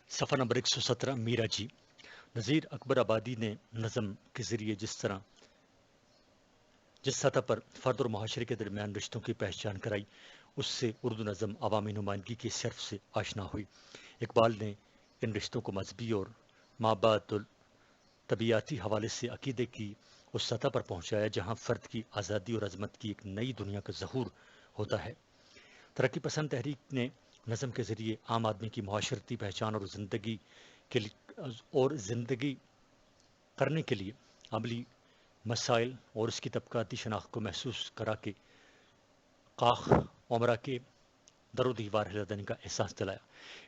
صفحہ نمبر 117 میرا جی۔ نذیر اکبر آبادی نے نظم کے ذریعے جس سطح پر فرد اور معاشرے کے درمیان رشتوں کی پہچان کرائی، اس سے اردو نظم عوامی نمائندگی کے شرف سے آشنا ہوئی۔ اقبال نے ان رشتوں کو مذہبی اور مابعد طبیعتی حوالے سے عقیدے کی اس سطح پر پہنچایا جہاں فرد کی آزادی اور عظمت کی ایک نئی دنیا کا ظہور ہوتا ہے۔ ترقی پسند تحریک نے نظم کے ذریعے عام آدمی کی معاشرتی پہچان اور زندگی کرنے کے لیے عملی مسائل اور اس کی طبقاتی شناخت کو محسوس کرا کے قاخ عمرہ کے در و دیوار ہلا دینے کا احساس دلایا۔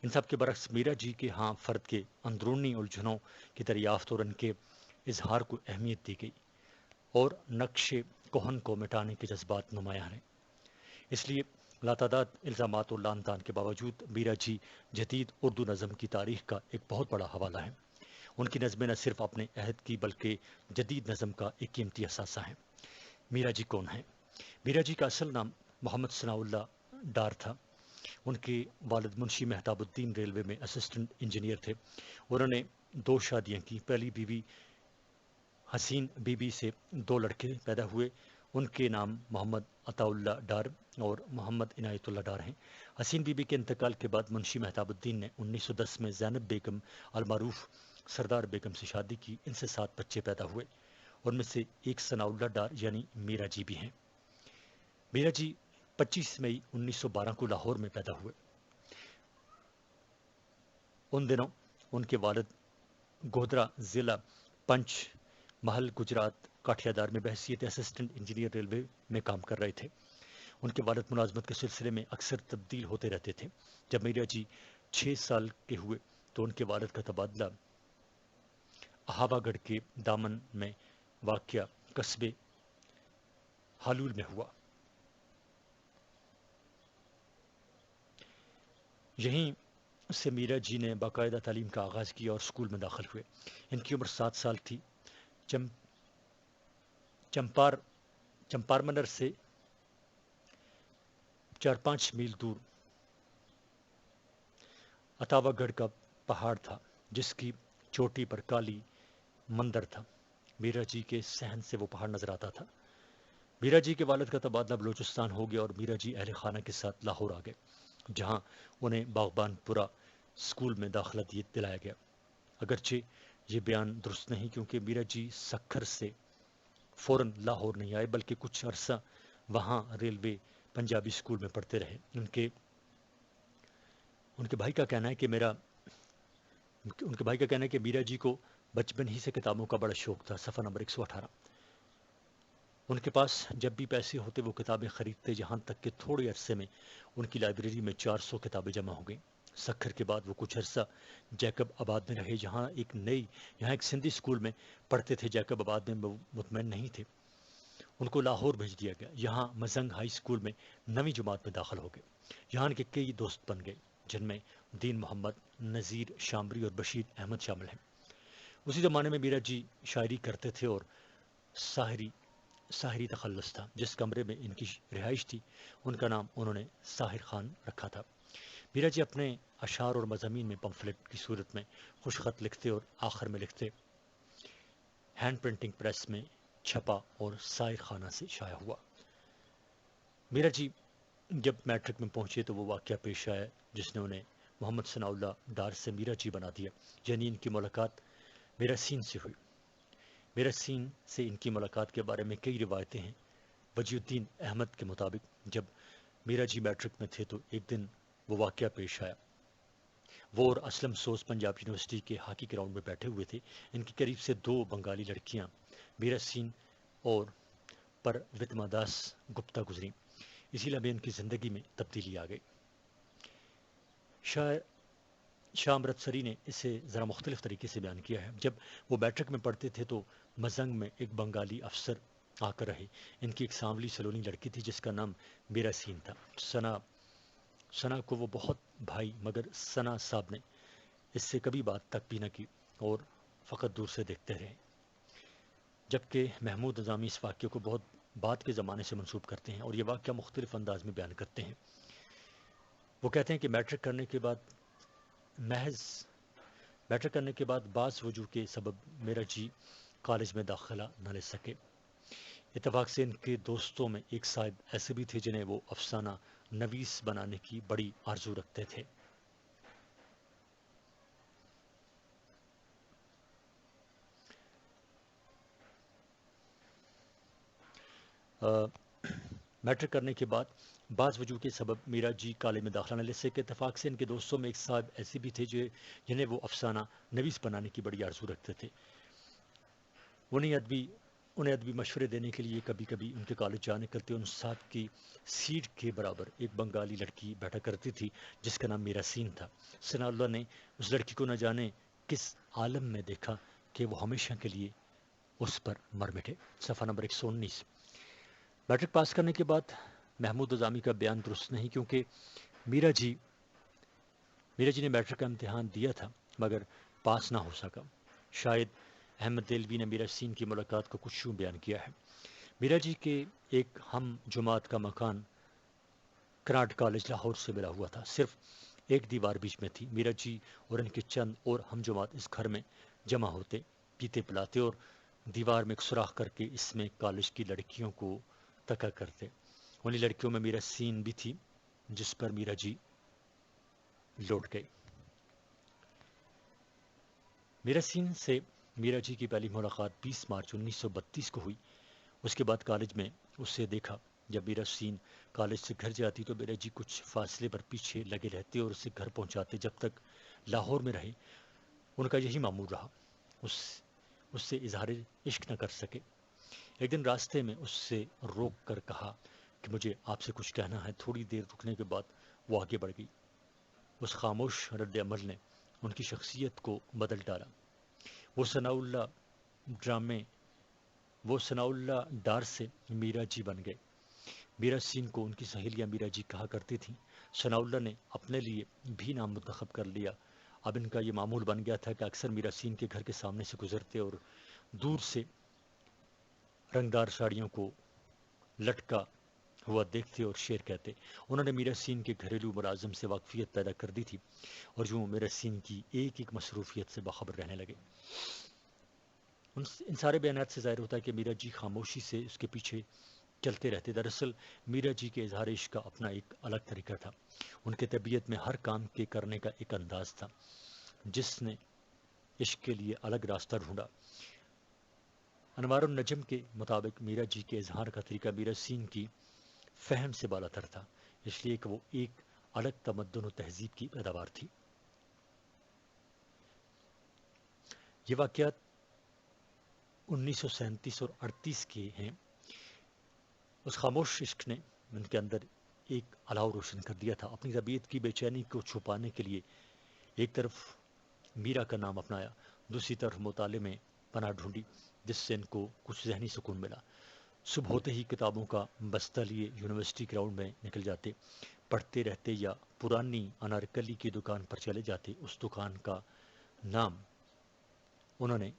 ان سب کے برعکس میرا جی کے ہاں فرد کے اندرونی الجھنوں کی دریافت اور ان کے اظہار کو اہمیت دی گئی اور نقش کہن کو مٹانے کے جذبات نمایاں ہیں۔ اس لیے لاتعداد الزامات اور لعن طعن کے باوجود میرا جی جدید اردو نظم کی تاریخ کا ایک بہت بڑا حوالہ ہے۔ ان کی نظمیں نہ صرف اپنے عہد کی بلکہ جدید نظم کا ایک قیمتی اثاثہ ہیں۔ میرا جی کون ہیں؟ میرا جی کا اصل نام محمد ثناء اللہ ڈار تھا۔ ان کے والد منشی مہتاب الدین ریلوے میں اسسٹنٹ انجینئر تھے۔ انہوں نے 2 شادیاں کی۔ پہلی بیوی حسین بی بی سے 2 لڑکے پیدا ہوئے۔ ان کے نام محمد عطا اللہ ڈار اور محمد عنایت اللہ ڈار ہیں۔ حسین بی بی کے انتقال کے بعد منشی مہتاب الدین نے 1910 میں زینب بیگم المعروف سردار بیگم سے شادی کی۔ ان سے 7 بچے پیدا ہوئے۔ ان میں سے ایک ثناء اللہ ڈار یعنی میرا جی بھی ہیں۔ میرا جی 25 مئی 1912 کو لاہور میں پیدا ہوئے۔ ان دنوں ان کے والد گودرا ضلع پنچ محل گجرات کاٹھیادار میں بحیثیت اسسٹنٹ انجینئر ریلوے میں کام کر رہے تھے۔ ان کے والد ملازمت کے سلسلے میں اکثر تبدیل ہوتے رہتے تھے۔ جب میرا جی 6 سال کے ہوئے تو ان کے والد کا تبادلہ احاوہ گڑھ کے دامن میں واقع قصبے ہالول میں ہوا۔ یہیں سے میرا جی نے باقاعدہ تعلیم کا آغاز کیا اور اسکول میں داخل ہوئے۔ ان کی عمر 7 سال تھی۔ چمپارمنر سے 4-5 میل دور اتاوا گڑھ کا پہاڑ تھا جس کی چوٹی پر کالی مندر تھا۔ میرا جی کے صحن سے وہ پہاڑ نظر آتا تھا۔ میرا جی کے والد کا تبادلہ بلوچستان ہو گیا اور میرا جی اہل خانہ کے ساتھ لاہور آ گئے، جہاں انہیں باغبان پورا اسکول میں داخلہ دلایا گیا۔ اگرچہ یہ بیان درست نہیں کیونکہ میرا جی سکھر سے فوراً لاہور نہیں آئے بلکہ کچھ عرصہ وہاں ریلوے پنجابی اسکول میں پڑھتے رہے۔ ان کے بھائی کا کہنا ہے کہ میرا جی کو بچپن ہی سے کتابوں کا بڑا شوق تھا۔ صفحہ نمبر 118۔ ان کے پاس جب بھی پیسے ہوتے وہ کتابیں خریدتے، یہاں تک کہ تھوڑے عرصے میں ان کی لائبریری میں 400 کتابیں جمع ہو گئیں۔ سکھر کے بعد وہ کچھ عرصہ جیکب آباد میں رہے، یہاں ایک سندھی اسکول میں پڑھتے تھے۔ جیکب آباد میں وہ مطمئن نہیں تھے، ان کو لاہور بھیج دیا گیا۔ یہاں مزنگ ہائی اسکول میں 9ویں جماعت میں داخل ہو گئے۔ یہاں ان کے کئی دوست بن گئے جن میں دین محمد، نذیر شامری اور بشیر احمد شامل ہیں۔ اسی زمانے میں میرا جی شاعری کرتے تھے اور ساحری تخلص تھا۔ جس کمرے میں ان کی رہائش تھی ان کا نام انہوں نے ساحر خان رکھا تھا۔ میرا جی اپنے اشعار اور مضامین میں پمفلٹ کی صورت میں خوش خط لکھتے اور آخر میں لکھتے، ہینڈ پرنٹنگ پریس میں چھپا اور ساحر خانہ سے شائع ہوا۔ میرا جی جب میٹرک میں پہنچے تو وہ واقعہ پیش آیا جس نے انہیں محمد ثناء اللہ ڈار سے میرا جی بنا دیا، یعنی ان کی ملاقات میرا سین سے ہوئی۔ میرا سین سے ان کی ملاقات کے بارے میں کئی روایتیں ہیں۔ وجی الدین احمد کے مطابق جب میرا جی میٹرک میں تھے تو ایک دن وہ واقعہ پیش آیا۔ وہ اور اسلم سوز پنجاب یونیورسٹی کے ہاکی گراؤنڈ میں بیٹھے ہوئے تھے۔ ان کی قریب سے 2 بنگالی لڑکیاں میرا سین اور پروتما داس گپتا گزریں۔ اسی لمحے ان کی زندگی میں تبدیلی آ گئی۔ شاہ امرتسری نے اسے ذرا مختلف طریقے سے بیان کیا ہے۔ جب وہ میٹرک میں پڑھتے تھے تو مزنگ میں ایک بنگالی افسر آ کر رہے۔ ان کی ایک سانولی سلونی لڑکی تھی جس کا نام میرا سین تھا۔ ثنا کو وہ بہت بھائی مگر ثنا صاحب نے اس سے کبھی بات تک بھی نہ کی اور فقط دور سے دیکھتے رہے۔ جبکہ محمود نظامی اس واقعے کو بہت بعد کے زمانے سے منسوب کرتے ہیں اور یہ واقعہ مختلف انداز میں بیان کرتے ہیں۔ وہ کہتے ہیں کہ میٹرک کرنے کے بعد محض میٹرک کرنے کے بعد بعض وجوہ کے سبب میرا جی کالج میں داخلہ نہ لے سکے۔ اتفاق سے ان کے دوستوں میں ایک صاحب ایسے بھی تھے جنہیں وہ افسانہ نویس بنانے کی بڑی آرزو رکھتے تھے۔ میٹرک کرنے کے بعد بعض وجوہ کے سبب میرا جی کالج میں داخلہ نہ لے سکے۔ اتفاق سے ان کے دوستوں میں ایک صاحب ایسے بھی تھے جنہیں وہ افسانہ نویس بنانے کی بڑی آرزو رکھتے تھے۔ انہیں ادبی مشورے دینے کے لیے کبھی کبھی ان کے کالج جانے کرتے۔ ان صاحب کی سیٹ کے برابر ایک بنگالی لڑکی بیٹھا کرتی تھی جس کا نام میرا سین تھا۔ ثناء اللہ نے اس لڑکی کو نہ جانے کس عالم میں دیکھا کہ وہ ہمیشہ کے لیے اس پر مر مٹے۔ صفحہ نمبر 119۔ میٹرک پاس کرنے کے بعد محمود نظامی کا بیان درست نہیں، کیونکہ میرا جی نے میٹرک کا امتحان دیا تھا مگر پاس نہ ہو سکا۔ شاید احمد دلوی نے میرا سین کی ملاقات کو کچھ یوں بیان کیا ہے: میرا جی کے ایک ہم جماعت کا مکان کناٹ کالج لاہور سے ملا ہوا تھا، صرف ایک دیوار بیچ میں تھی۔ میرا جی اور ان کے چند اور ہم جماعت اس گھر میں جمع ہوتے، پیتے پلاتے اور دیوار میں ایک سوراخ کر کے اس میں کالج کی لڑکیوں کو تکا کرتے۔ انہی لڑکیوں میں میرا سین بھی تھی جس پر میرا جی لوٹ گئے۔ میرا سین سے میرا جی کی پہلی ملاقات 20 مارچ 1932 کو ہوئی۔ اس کے بعد کالج میں اسے دیکھا۔ جب میرا سین کالج سے گھر جاتی تو میرا جی کچھ فاصلے پر پیچھے لگے رہتے اور اسے گھر پہنچاتے۔ جب تک لاہور میں رہے ان کا یہی معمول رہا، اس سے اظہار عشق نہ کر سکے۔ ایک دن راستے میں اس سے روک کر کہا کہ مجھے آپ سے کچھ کہنا ہے۔ تھوڑی دیر رکنے کے بعد وہ آگے بڑھ گئی۔ اس خاموش رد عمل نے ان کی شخصیت کو بدل ڈالا۔ وہ ثناء اللہ ڈار سے میرا جی بن گئے۔ میرا سین کو ان کی سہیلیاں میرا جی کہا کرتی تھیں۔ ثناء اللہ نے اپنے لیے بھی نام منتخب کر لیا۔ اب ان کا یہ معمول بن گیا تھا کہ اکثر میرا سین کے گھر کے سامنے سے گزرتے اور دور سے رنگدار ساڑیوں کو لٹکا ہوا دیکھتے اور شعر کہتے۔ انہوں نے میرا سین کے گھریلو ملازم سے واقفیت پیدا کر دی تھی اور یوں میرا سین کی ایک ایک مصروفیت سے باخبر رہنے لگے۔ ان سارے بیانات سے ظاہر ہوتا ہے کہ میرا جی خاموشی سے اس کے پیچھے چلتے رہتے۔ دراصل میرا جی کے اظہار عشق کا اپنا ایک الگ طریقہ تھا۔ ان کے طبیعت میں ہر کام کے کرنے کا ایک انداز تھا جس نے عشق کے لیے الگ راستہ ڈھونڈا۔ انوار النجم کے مطابق میرا جی کے اظہار کا طریقہ میرا سین کی فہم سے بالا تر تھا، اس لیے کہ وہ ایک الگ تمدن و تہذیب کی پیداوار تھی۔ یہ واقعات 1937 اور 38 کے ہیں۔ اس خاموش عشق نے ان کے اندر ایک الاؤ روشن کر دیا تھا۔ اپنی طبیعت کی بے چینی کو چھپانے کے لیے ایک طرف میرا کا نام اپنایا، دوسری طرف مطالعے میں پناہ ڈھونڈی جس سے ان کو کچھ ذہنی سکون ملا۔ صبح ہوتے ہی کتابوں کا بستہ لیے یونیورسٹی گراؤنڈ میں نکل جاتے، پڑھتے رہتے یا پرانی انارکلی کی دکان پر چلے جاتے۔ اس دکان کا نام انہوں نے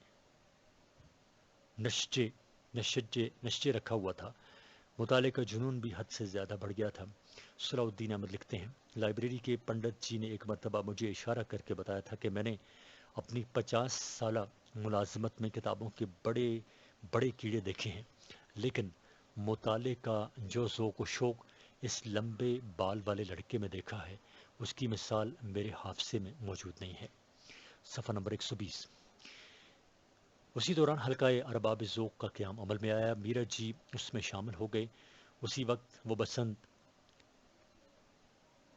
نشچے رکھا ہوا تھا۔ مطالعے کا جنون بھی حد سے زیادہ بڑھ گیا تھا۔ صلاح الدین احمد لکھتے ہیں: لائبریری کے پنڈت جی نے ایک مرتبہ مجھے اشارہ کر کے بتایا تھا کہ میں نے اپنی 50 سالہ ملازمت میں کتابوں کے بڑے بڑے کیڑے دیکھے ہیں، لیکن مطالعے کا جو ذوق و شوق اس لمبے بال والے لڑکے میں دیکھا ہے اس کی مثال میرے حافظے میں موجود نہیں ہے۔ صفحہ نمبر 120۔ اسی دوران حلقہ ارباب ذوق کا قیام عمل میں آیا۔ میرا جی اس میں شامل ہو گئے۔ اسی وقت وہ بسنت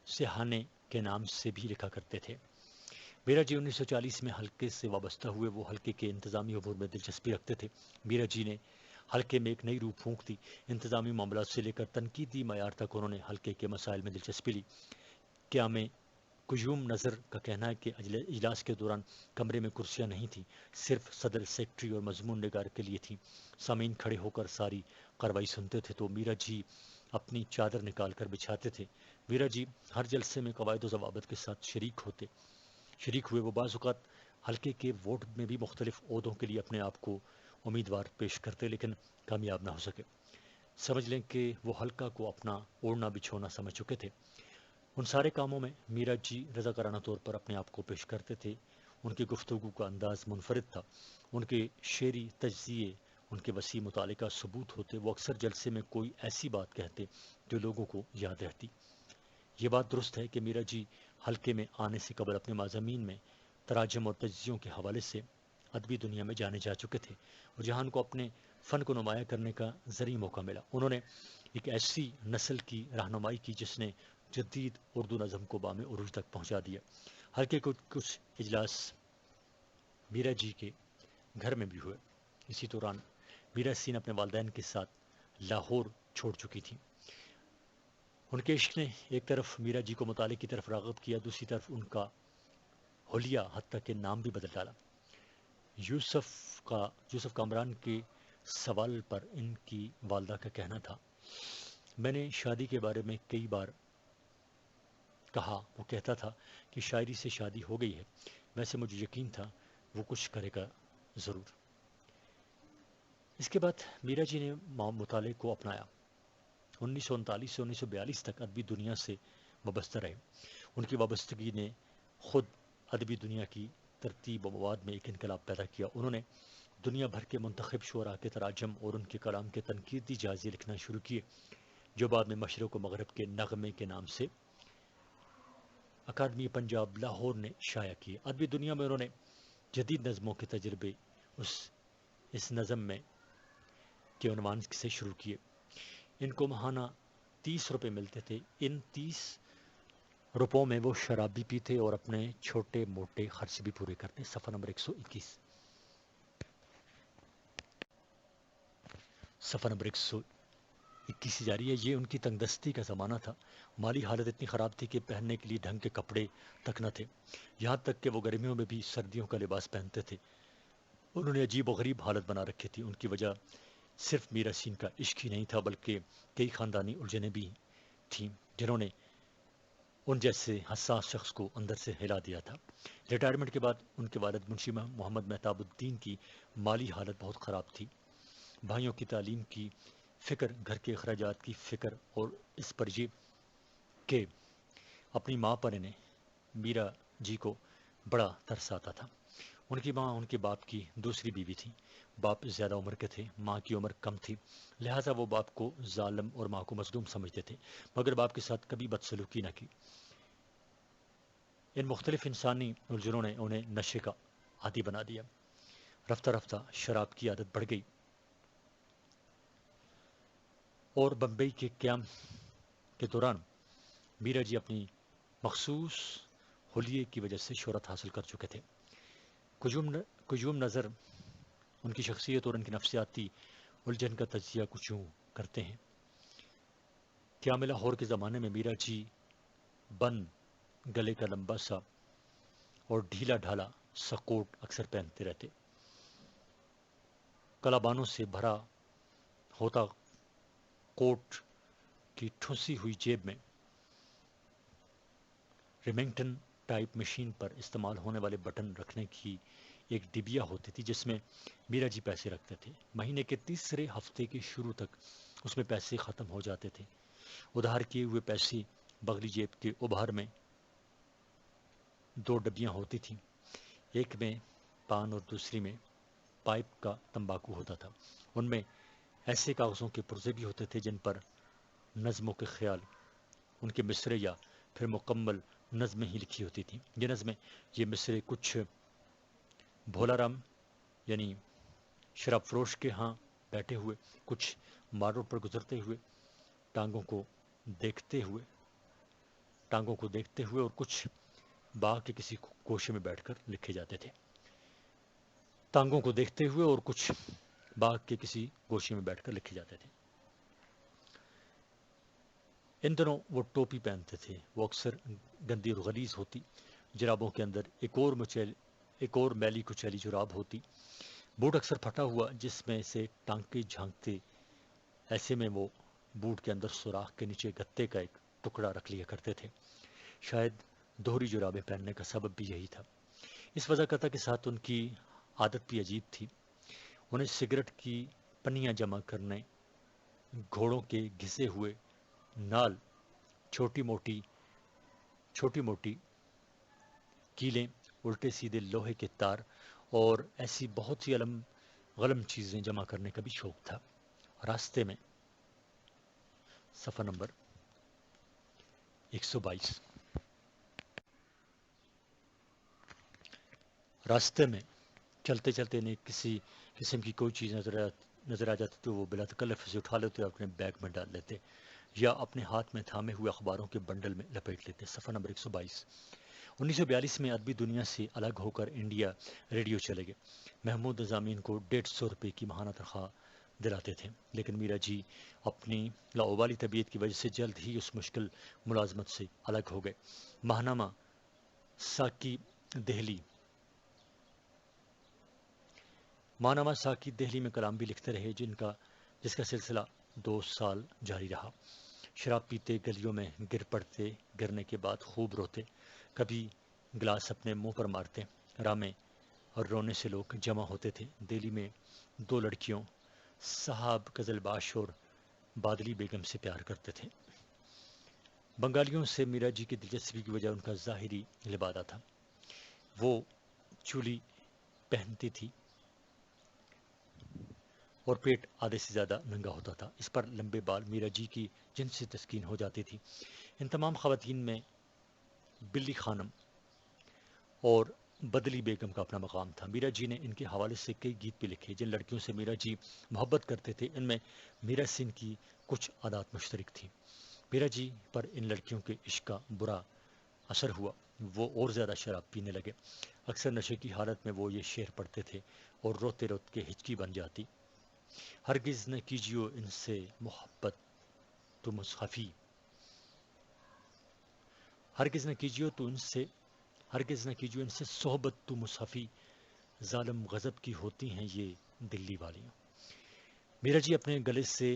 سہانے کے نام سے بھی لکھا کرتے تھے۔ میرا جی 1940 میں حلقے سے وابستہ ہوئے۔ وہ حلقے کے انتظامی امور میں دلچسپی رکھتے تھے۔ میرا جی نے حلقے میں ایک نئی روح پھونک دی۔ انتظامی معاملات سے لے کر تنقیدی معیار تک انہوں نے حلقے کے مسائل میں دلچسپی لی۔ قیام قیوم نظر کا کہنا ہے کہ اجلاس کے دوران کمرے میں کرسیاں نہیں تھیں، صرف صدر، سیکرٹری اور مضمون نگار کے لیے تھیں۔ سامعین کھڑے ہو کر ساری کارروائی سنتے تھے تو میرا جی اپنی چادر نکال کر بچھاتے تھے۔ میرا جی ہر جلسے میں قواعد و ضوابط کے ساتھ شریک ہوئے۔ وہ بعض اوقات حلقے کے ووٹ میں بھی مختلف عہدوں کے لیے اپنے آپ کو امیدوار پیش کرتے لیکن کامیاب نہ ہو سکے۔ سمجھ لیں کہ وہ حلقہ کو اپنا اوڑھنا بچھونا سمجھ چکے تھے۔ ان سارے کاموں میں میرا جی رضاکارانہ طور پر اپنے آپ کو پیش کرتے تھے۔ ان کی گفتگو کا انداز منفرد تھا، ان کے شعری تجزیے، ان کے وسیع مطالعے کا ثبوت ہوتے۔ وہ اکثر جلسے میں کوئی ایسی بات کہتے جو لوگوں کو یاد رہتی۔ یہ بات درست ہے کہ میرا جی حلقے میں آنے سے قبل اپنے مضامین میں تراجم اور تجزیوں کے حوالے سے ادبی دنیا میں جانے جا چکے تھے، اور جہاں ان کو اپنے فن کو نمایاں کرنے کا ذریعہ موقع ملا، انہوں نے ایک ایسی نسل کی رہنمائی کی جس نے جدید اردو نظم کو بام عروج تک پہنچا دیا۔ حلقے کچھ اجلاس میرا جی کے گھر میں بھی ہوئے۔ اسی دوران میرا سین اپنے والدین کے ساتھ لاہور چھوڑ چکی تھی۔ ان کے عشق نے ایک طرف میرا جی کو مطالعے کی طرف راغب کیا، دوسری طرف ان کا حلیہ حتیٰ کہ نام بھی بدل ڈالا۔ یوسف کامران کے سوال پر ان کی والدہ کا کہنا تھا، میں نے شادی کے بارے میں کئی بار کہا، وہ کہتا تھا کہ شاعری سے شادی ہو گئی ہے، ویسے مجھے یقین تھا وہ کچھ کرے گا ضرور۔ اس کے بعد میرا جی نے مطالعے کو اپنایا۔ 1939 سے 1942 تک ادبی دنیا سے وابستہ رہے۔ ان کی وابستگی نے خود ادبی دنیا کی ترتیب و مواد میں ایک انقلاب پیدا کیا۔ انہوں نے دنیا بھر کے منتخب شعراء کے تراجم اور ان کے کلام کے تنقیدی جائزے لکھنا شروع کیے، جو بعد میں مشرق و مغرب کے نغمے کے نام سے اکادمی پنجاب لاہور نے شائع کیے۔ ادبی دنیا میں انہوں نے جدید نظموں کے تجربے اس نظم میں کے عنوان سے شروع کیے۔ ان کو ماہانہ 30 روپے ملتے تھے۔ ان 30 روپوں میں وہ شراب بھی پیتے اور اپنے چھوٹے موٹے خرچ بھی پورے کرتے۔ صفحہ نمبر 121۔ صفحہ نمبر 121 جاری ہے۔ یہ ان کی تنگ دستی کا زمانہ تھا۔ مالی حالت اتنی خراب تھی کہ پہننے کے لیے ڈھنگ کے کپڑے تک نہ تھے، یہاں تک کہ وہ گرمیوں میں بھی سردیوں کا لباس پہنتے تھے۔ انہوں نے عجیب و غریب حالت بنا رکھی تھی۔ ان کی وجہ صرف میرا سین کا عشق ہی نہیں تھا، بلکہ کئی خاندانی الجھنیں بھی تھیں جنہوں نے ان جیسے حساس شخص کو اندر سے ہلا دیا تھا۔ ریٹائرمنٹ کے بعد ان کے والد منشی محمد مہتاب الدین کی مالی حالت بہت خراب تھی۔ بھائیوں کی تعلیم کی فکر، گھر کے اخراجات کی فکر، اور اس پر یہ کہ اپنی ماں پر انہیں میرا جی کو بڑا ترس آتا تھا۔ ان کی ماں ان کے باپ کی دوسری بیوی تھی۔ باپ زیادہ عمر کے تھے، ماں کی عمر کم تھی، لہٰذا وہ باپ کو ظالم اور ماں کو مظلوم سمجھتے تھے، مگر باپ کے ساتھ کبھی بدسلوکی نہ کی۔ ان مختلف انسانی الجھنوں نے انہیں نشے کا عادی بنا دیا۔ رفتہ رفتہ شراب کی عادت بڑھ گئی، اور بمبئی کے قیام کے دوران میرا جی اپنی مخصوص حلیے کی وجہ سے شہرت حاصل کر چکے تھے۔ قیوم نظر ان کی شخصیت اور ان کی نفسیاتی الجھن کا تجزیہ کچھ یوں کرتے ہیں۔ قیام لاہور کے زمانے میں میرا جی بند گلے کا لمبا سا اور ڈھیلا ڈھالا سا کوٹ اکثر پہنتے رہتے۔ کلابانوں سے بھرا ہوتا کوٹ کی ٹھوسی ہوئی جیب میں ریمنگٹن ٹائپ مشین پر استعمال ہونے والے بٹن رکھنے کی ایک ڈبیا ہوتی تھی جس میں میرا جی پیسے رکھتے تھے۔ مہینے کے تیسرے ہفتے کے شروع تک اس میں پیسے ختم ہو جاتے تھے۔ ادھار کیے ہوئے پیسے بغلی جیب کے ابھار میں 2 ڈبیاں ہوتی تھیں، ایک میں پان اور دوسری میں پائپ کا تمباکو ہوتا تھا۔ ان میں ایسے کاغذوں کے پرزے بھی ہوتے تھے جن پر نظموں کے خیال، ان کے مصرے یا پھر مکمل نظمیں ہی لکھی ہوتی تھیں۔ یہ نظمیں، یہ مصرے کچھ بھولا رام یعنی شراب فروش کے ہاں بیٹھے ہوئے، کچھ مارو پر گزرتے ہوئے، ٹانگوں کو دیکھتے ہوئے اور کچھ باغ کے کسی گوشے میں بیٹھ کر لکھے جاتے تھے۔ ٹانگوں کو دیکھتے ہوئے اور کچھ باغ کے کسی گوشے میں بیٹھ کر لکھے جاتے تھے۔ ان دنوں وہ ٹوپی پہنتے تھے، وہ اکثر گندی اور غلیظ ہوتی، جرابوں کے اندر ایک اور میلی کچیلی جراب ہوتی، بوٹ اکثر پھٹا ہوا جس میں سے ٹانکے جھانکتے، ایسے میں وہ بوٹ کے اندر سوراخ کے نیچے گتے کا ایک ٹکڑا رکھ لیا کرتے تھے۔ شاید دوہری جرابیں پہننے کا سبب بھی یہی تھا۔ اس وضاقت کے ساتھ ان کی عادت بھی عجیب تھی۔ انہیں سگریٹ کی پنیاں جمع کرنے، گھوڑوں کے گھسے ہوئے نال، چھوٹی موٹی کیلیں الٹے سیدھے لوہے کے تار اور ایسی بہت سی غلم چیزیں جمع کرنے کا بھی شوق تھا۔ راستے میں صفحہ نمبر 122۔ راستے میں چلتے چلتے انہیں کسی قسم کی کوئی چیز نظر آ جاتی تو وہ بلا تکلف اسے اٹھا لیتے اور اپنے بیگ میں ڈال لیتے یا اپنے ہاتھ میں تھامے ہوئے اخباروں کے بنڈل میں لپیٹ لیتے۔ صفحہ نمبر 122۔ 1942 میں ادبی دنیا سے الگ ہو کر انڈیا ریڈیو چلے گئے۔ محمود نظامی ان کو 150 روپے کی ماہانہ تنخواہ دلاتے تھے، لیکن میرا جی اپنی لاابالی طبیعت کی وجہ سے جلد ہی اس مشکل ملازمت سے الگ ہو گئے۔ ماہنامہ ساکی دہلی میں کلام بھی لکھتے رہے جس کا سلسلہ 2 سال جاری رہا۔ شراب پیتے، گلیوں میں گر پڑتے، گرنے کے بعد خوب روتے، کبھی گلاس اپنے منہ پر مارتے۔ راہ میں اور رونے سے لوگ جمع ہوتے تھے۔ دہلی میں 2 لڑکیوں صاحب قزل باش اور بادلی بیگم سے پیار کرتے تھے۔ بنگالیوں سے میرا جی کی دلچسپی کی وجہ ان کا ظاہری لبادہ تھا۔ وہ چولی پہنتی تھی اور پیٹ آدھے سے زیادہ ننگا ہوتا تھا۔ اس پر لمبے بال میرا جی کی جنسی تسکین ہو جاتی تھی۔ ان تمام خواتین میں بلی خانم اور بدلی بیگم کا اپنا مقام تھا۔ میرا جی نے ان کے حوالے سے کئی گیت بھی لکھے۔ جن لڑکیوں سے میرا جی محبت کرتے تھے ان میں میرا سنگھ کی کچھ عادات مشترک تھیں۔ میرا جی پر ان لڑکیوں کے عشق کا برا اثر ہوا۔ وہ اور زیادہ شراب پینے لگے۔ اکثر نشے کی حالت میں وہ یہ شعر پڑھتے تھے اور روتے روتے کے ہچکی بن جاتی۔ ہرگز نہ کیجیو ان سے محبت تو مصحفی، ہرگز نہ کیجیو ان سے صحبت تو مصحفی، ظالم غضب کی ہوتی ہیں یہ دلی والیاں۔ میرا جی اپنے گلے سے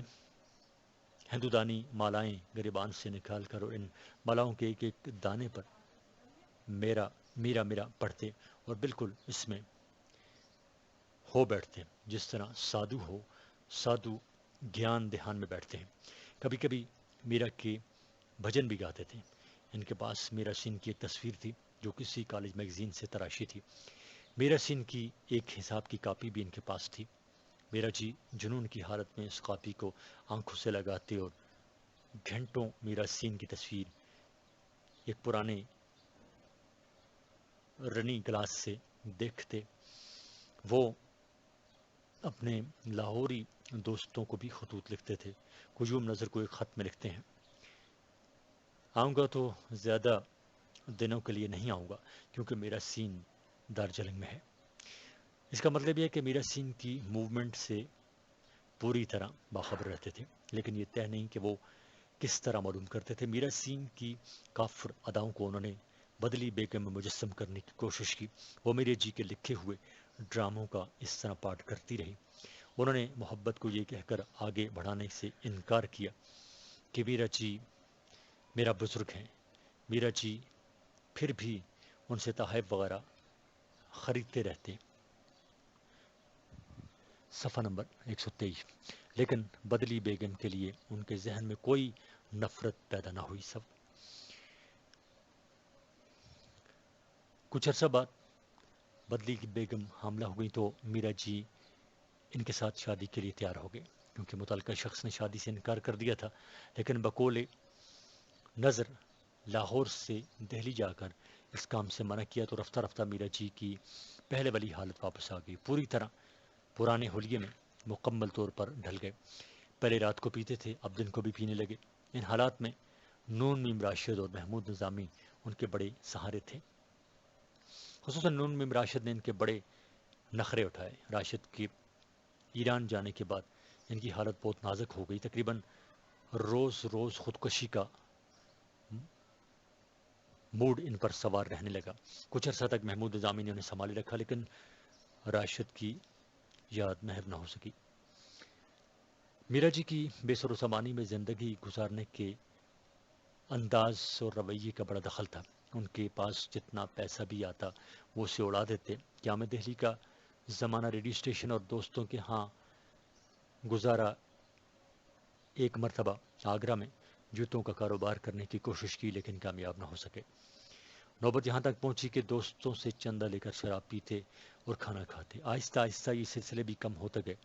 ہندودانی مالائیں گریبان سے نکال کر اور ان مالاؤں کے ایک ایک دانے پر میرا میرا میرا پڑھتے اور بالکل اس میں ہو بیٹھتے جس طرح سادھو گیان دھیان میں بیٹھتے ہیں۔ کبھی کبھی میرا کے بھجن بھی گاتے تھے۔ ان کے پاس میرا سنگھ کی ایک تصویر تھی جو کسی کالج میگزین سے تراشی تھی۔ میرا سنگھ کی ایک حساب کی کاپی بھی ان کے پاس تھی۔ میرا جی جنون کی حالت میں اس کاپی کو آنکھوں سے لگاتے اور گھنٹوں میرا سنگھ کی تصویر ایک پرانے رنی گلاس سے دیکھتے۔ وہ اپنے لاہوری دوستوں کو بھی خطوط لکھتے تھے۔ قیوم نظر کو ایک خط میں لکھتے ہیں: آؤں گا تو زیادہ دنوں کے لیے نہیں آؤں گا کیونکہ میرا سین دارجلنگ میں ہے۔ اس کا مطلب یہ ہے کہ میرا سین کی موومنٹ سے پوری طرح باخبر رہتے تھے، لیکن یہ طے نہیں کہ وہ کس طرح معلوم کرتے تھے۔ میرا سین کی کافر اداؤں کو انہوں نے بدلی بیگم میں مجسم کرنے کی کوشش کی۔ وہ میرے جی کے لکھے ہوئے ڈراموں کا اس طرح پارٹ کرتی رہی۔ انہوں نے محبت کو یہ کہہ کر آگے بڑھانے سے انکار کیا کہ میرا جی میرا بزرگ ہیں۔ میرا جی پھر بھی ان سے تحائف وغیرہ خریدتے رہتے۔ صفحہ نمبر 123۔ لیکن بدلی بیگم کے لیے ان کے ذہن میں کوئی نفرت پیدا نہ ہوئی۔ کچھ عرصہ بعد بدلی کی بیگم حاملہ ہو گئی تو میرا جی ان کے ساتھ شادی کے لیے تیار ہو گئے، کیونکہ متعلقہ شخص نے شادی سے انکار کر دیا تھا۔ لیکن بقول نظر لاہور سے دہلی جا کر اس کام سے منع کیا تو رفتہ رفتہ میرا جی کی پہلے والی حالت واپس آ گئی۔ پوری طرح پرانے حلیے میں مکمل طور پر ڈھل گئے۔ پہلے رات کو پیتے تھے، اب دن کو بھی پینے لگے۔ ان حالات میں نون میم راشد اور محمود نظامی ان کے بڑے سہارے تھے۔ خصوصاً نون میم راشد نے ان کے بڑے نخرے اٹھائے۔ راشد کے ایران جانے کے بعد ان کی حالت بہت نازک ہو گئی۔ تقریباً روز روز خودکشی کا موڈ ان پر سوار رہنے لگا۔ کچھ عرصہ تک محمود نظامی نے انہیں سنبھالے رکھا، لیکن راشد کی یاد محو نہ ہو سکی۔ میرا جی کی بے سر و سامانی میں زندگی گزارنے کے انداز اور رویے کا بڑا دخل تھا۔ ان کے پاس جتنا پیسہ بھی آتا وہ اسے اڑا دیتے۔ جامع دہلی کا زمانہ ریڈیو اسٹیشن اور دوستوں کے ہاں گزارا۔ ایک مرتبہ آگرہ میں جوتوں کا کاروبار کرنے کی کوشش کی لیکن کامیاب نہ ہو سکے۔ نوبت یہاں تک پہنچی کہ دوستوں سے چندہ لے کر شراب پیتے اور کھانا کھاتے۔ آہستہ آہستہ یہ سلسلے بھی کم ہوتے گئے۔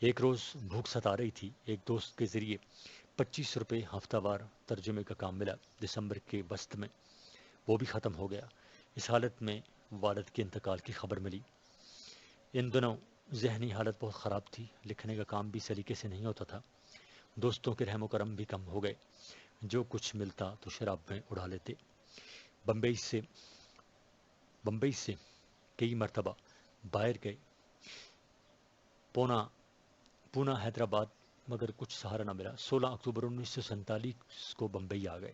ایک روز بھوک ستا رہی تھی، ایک دوست کے ذریعے 25 روپے ہفتہ وار ترجمے کا کام ملا۔ دسمبر کے وسط میں وہ بھی ختم ہو گیا۔ اس حالت میں والد کے انتقال کی خبر ملی۔ ان دنوں ذہنی حالت بہت خراب تھی، لکھنے کا کام بھی سلیقے سے نہیں ہوتا تھا، دوستوں کے رحم و کرم بھی کم ہو گئے، جو کچھ ملتا تو شراب میں اڑا لیتے۔ بمبئی سے کئی مرتبہ باہر گئے، پونا حیدرآباد، مگر کچھ سہارا نہ ملا۔ 16 اکتوبر 1947 کو بمبئی آ گئے۔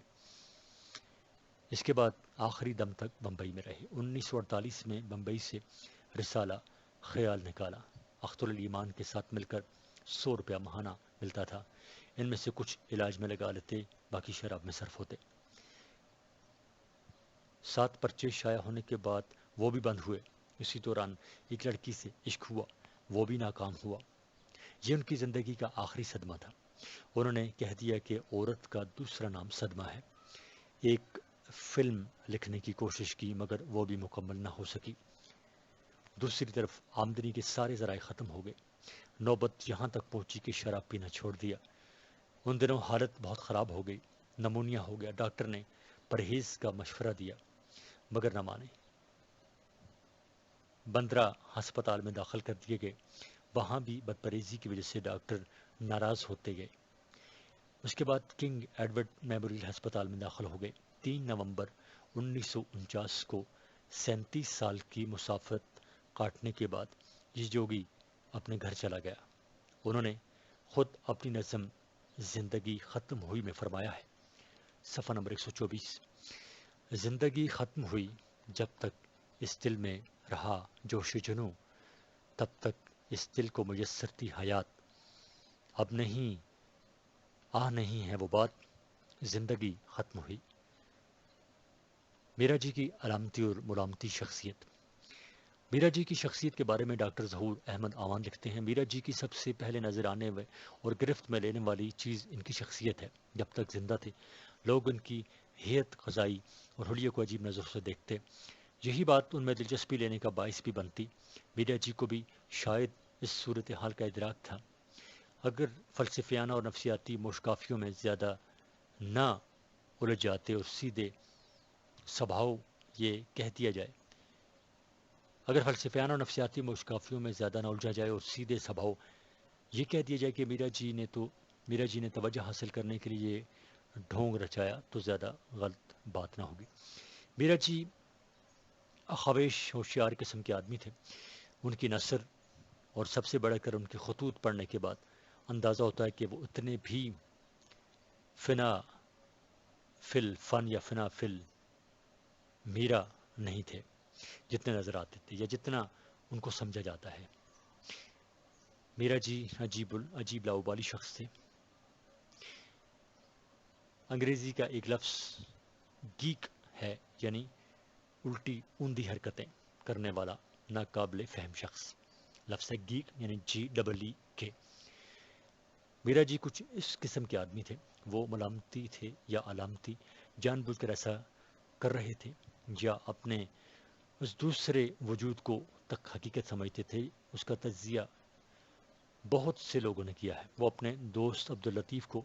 اس کے بعد آخری دم تک بمبئی میں رہے۔ 1948 میں بمبئی سے رسالہ خیال نکالا۔ اختر الایمان کے ساتھ مل کر 100 روپیہ ماہانہ ملتا تھا، ان میں سے کچھ علاج میں لگا لیتے، باقی شراب میں صرف ہوتے۔ 7 پرچے شائع ہونے کے بعد وہ بھی بند ہوئے۔ اسی دوران ایک لڑکی سے عشق ہوا، وہ بھی ناکام ہوا۔ یہ ان کی زندگی کا آخری صدمہ تھا۔ انہوں نے کہہ دیا کہ عورت کا دوسرا نام صدمہ ہے۔ ایک فلم لکھنے کی کوشش کی، مگر وہ بھی مکمل نہ ہو سکی۔ دوسری طرف آمدنی کے سارے ذرائع ختم ہو گئے۔ نوبت یہاں تک پہنچی کہ شراب پینا چھوڑ دیا۔ ان دنوں حالت بہت خراب ہو گئی، نمونیا ہو گیا۔ ڈاکٹر نے پرہیز کا مشورہ دیا، مگر نہ مانے۔ بندرا ہسپتال میں داخل کر دیے گئے۔ وہاں بھی بدپریزی کی وجہ سے ڈاکٹر ناراض ہوتے گئے۔ اس کے بعد کنگ ایڈورڈ میموریل ہسپتال میں داخل ہو گئے۔ 3 نومبر 1949 کو 37 سال کی مسافت کاٹنے کے بعد یہ جوگی اپنے گھر چلا گیا۔ انہوں نے خود اپنی نظم زندگی ختم ہوئی میں فرمایا ہے، صفحہ نمبر 124، زندگی ختم ہوئی جب تک اس دل میں رہا جوش جنوں، تب تک اس دل کو میسر تھی حیات، اب نہیں نہیں ہے وہ بات، زندگی ختم ہوئی۔ میرا جی کی علامتی اور ملامتی شخصیت۔ میرا جی کی شخصیت کے بارے میں ڈاکٹر ظہور احمد آوان لکھتے ہیں، میرا جی کی سب سے پہلے نظر آنے اور گرفت میں لینے والی چیز ان کی شخصیت ہے۔ جب تک زندہ تھے لوگ ان کی ہیئت، غذائی اور حلیے کو عجیب نظر سے دیکھتے، یہی بات ان میں دلچسپی لینے کا باعث بھی بنتی۔ میرا جی کو بھی شاید اس صورتحال کا ادراک تھا۔ اگر فلسفیانہ اور نفسیاتی موشقافیوں میں زیادہ نہ الجھ جاتے اور سیدھے سبھاؤ یہ کہہ دیا جائے، اگر فلسفیانہ اور نفسیاتی موشقافیوں میں زیادہ نہ الجھا جائے اور سیدھے سبھاؤ یہ کہہ دیا جائے کہ میرا جی نے توجہ حاصل کرنے کے لیے ڈھونگ رچایا، تو زیادہ غلط بات نہ ہوگی۔ میرا جی خواہش ہوشیار قسم کے آدمی تھے۔ ان کی نثر اور سب سے بڑھ کر ان کے خطوط پڑھنے کے بعد اندازہ ہوتا ہے کہ وہ اتنے بھی فنا فل فن یا فنا فل میرا نہیں تھے جتنے نظر آتے تھے یا جتنا ان کو سمجھا جاتا ہے۔ میرا جی عجیب لاؤبالی شخص تھے۔ انگریزی کا ایک لفظ گیک ہے، یعنی الٹی اوندھی حرکتیں کرنے والا ناقابل فہم شخص۔ لفظ ہے گیک یعنی GEE۔ میرا جی کچھ اس قسم کے آدمی تھے، وہ ملامتی تھے یا علامتی، جان بوجھ کر ایسا کر رہے تھے یا اپنے اس دوسرے وجود کو تک حقیقت سمجھتے تھے۔ اس کا تجزیہ بہت سے لوگوں نے کیا ہے۔ وہ اپنے دوست عبداللطیف کو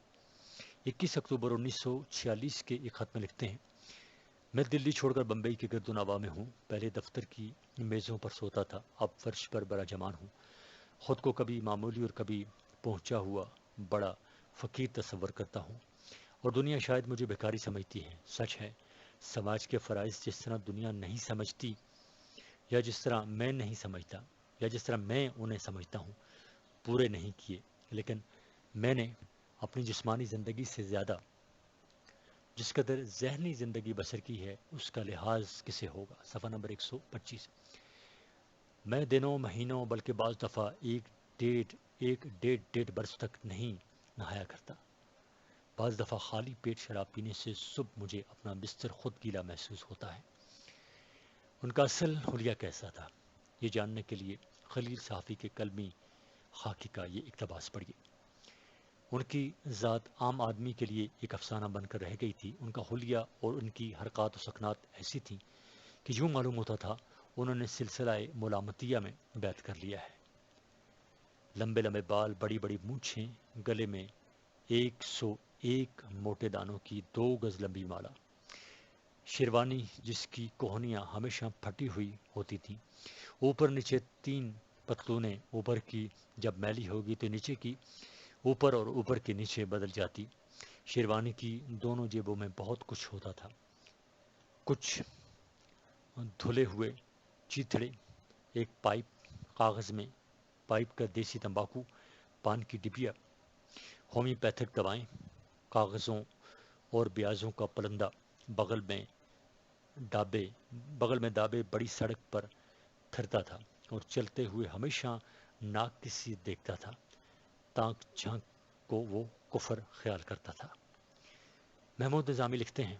21 اکتوبر 1946 کے ایک خط میں لکھتے ہیں، میں دلی چھوڑ کر بمبئی کے گرد و نواح میں ہوں، پہلے دفتر کی میزوں پر سوتا تھا، اب فرش پر بڑا جوان ہوں، خود کو کبھی معمولی اور کبھی پہنچا ہوا بڑا فقیر تصور کرتا ہوں، اور دنیا شاید مجھے بھکاری سمجھتی ہے۔ سچ ہے، سماج کے فرائض جس طرح دنیا نہیں سمجھتی یا جس طرح میں نہیں سمجھتا یا جس طرح میں انہیں سمجھتا ہوں، پورے نہیں کیے، لیکن میں نے اپنی جسمانی زندگی سے زیادہ جس قدر ذہنی زندگی بسر کی ہے اس کا لحاظ کسے ہوگا۔ صفحہ نمبر 125۔ میں دنوں، مہینوں، بلکہ بعض دفعہ ایک ڈیڑھ برس تک نہیں نہایا کرتا۔ بعض دفعہ خالی پیٹ شراب پینے سے صبح مجھے اپنا بستر خود گیلا محسوس ہوتا ہے۔ ان کا اصل حلیہ کیسا تھا، یہ جاننے کے لیے خلیل صحافی کے کلمی خاکی کا یہ اقتباس پڑھیے۔ ان کی ذات عام آدمی کے لیے ایک افسانہ بن کر رہ گئی تھی۔ ان کا حلیہ اور ان کی حرکات و سکنات ایسی تھیں کہ یوں معلوم ہوتا تھا انہوں نے سلسلہ ملامتیہ میں بیعت کر لیا ہے۔ لمبے لمبے بال، بڑی بڑی مونچھیں، گلے میں 101 موٹے دانوں کی 2 گز لمبی مالا، شیروانی جس کی کوہنیاں ہمیشہ پھٹی ہوئی ہوتی تھیں، اوپر نیچے 3 پتلونیں، اوپر کی جب میلی ہوگی تو نیچے کی اوپر اور اوپر کے نیچے بدل جاتی۔ شیروانی کی دونوں جیبوں میں بہت کچھ ہوتا تھا، کچھ دھلے ہوئے چیتڑے، ایک پائپ کاغذ میں، پائپ کا دیسی تمباکو، پان کی ڈبیا، ہومی پیتھک دوائیں، کاغذوں اور بیازوں کا پلندہ، بغل میں دابے بڑی سڑک پر پھرتا تھا اور چلتے ہوئے ہمیشہ ناک کی سیدھ دیکھتا تھا۔ تانک جھانک کو وہ کفر خیال کرتا تھا۔ محمود نظامی لکھتے ہیں،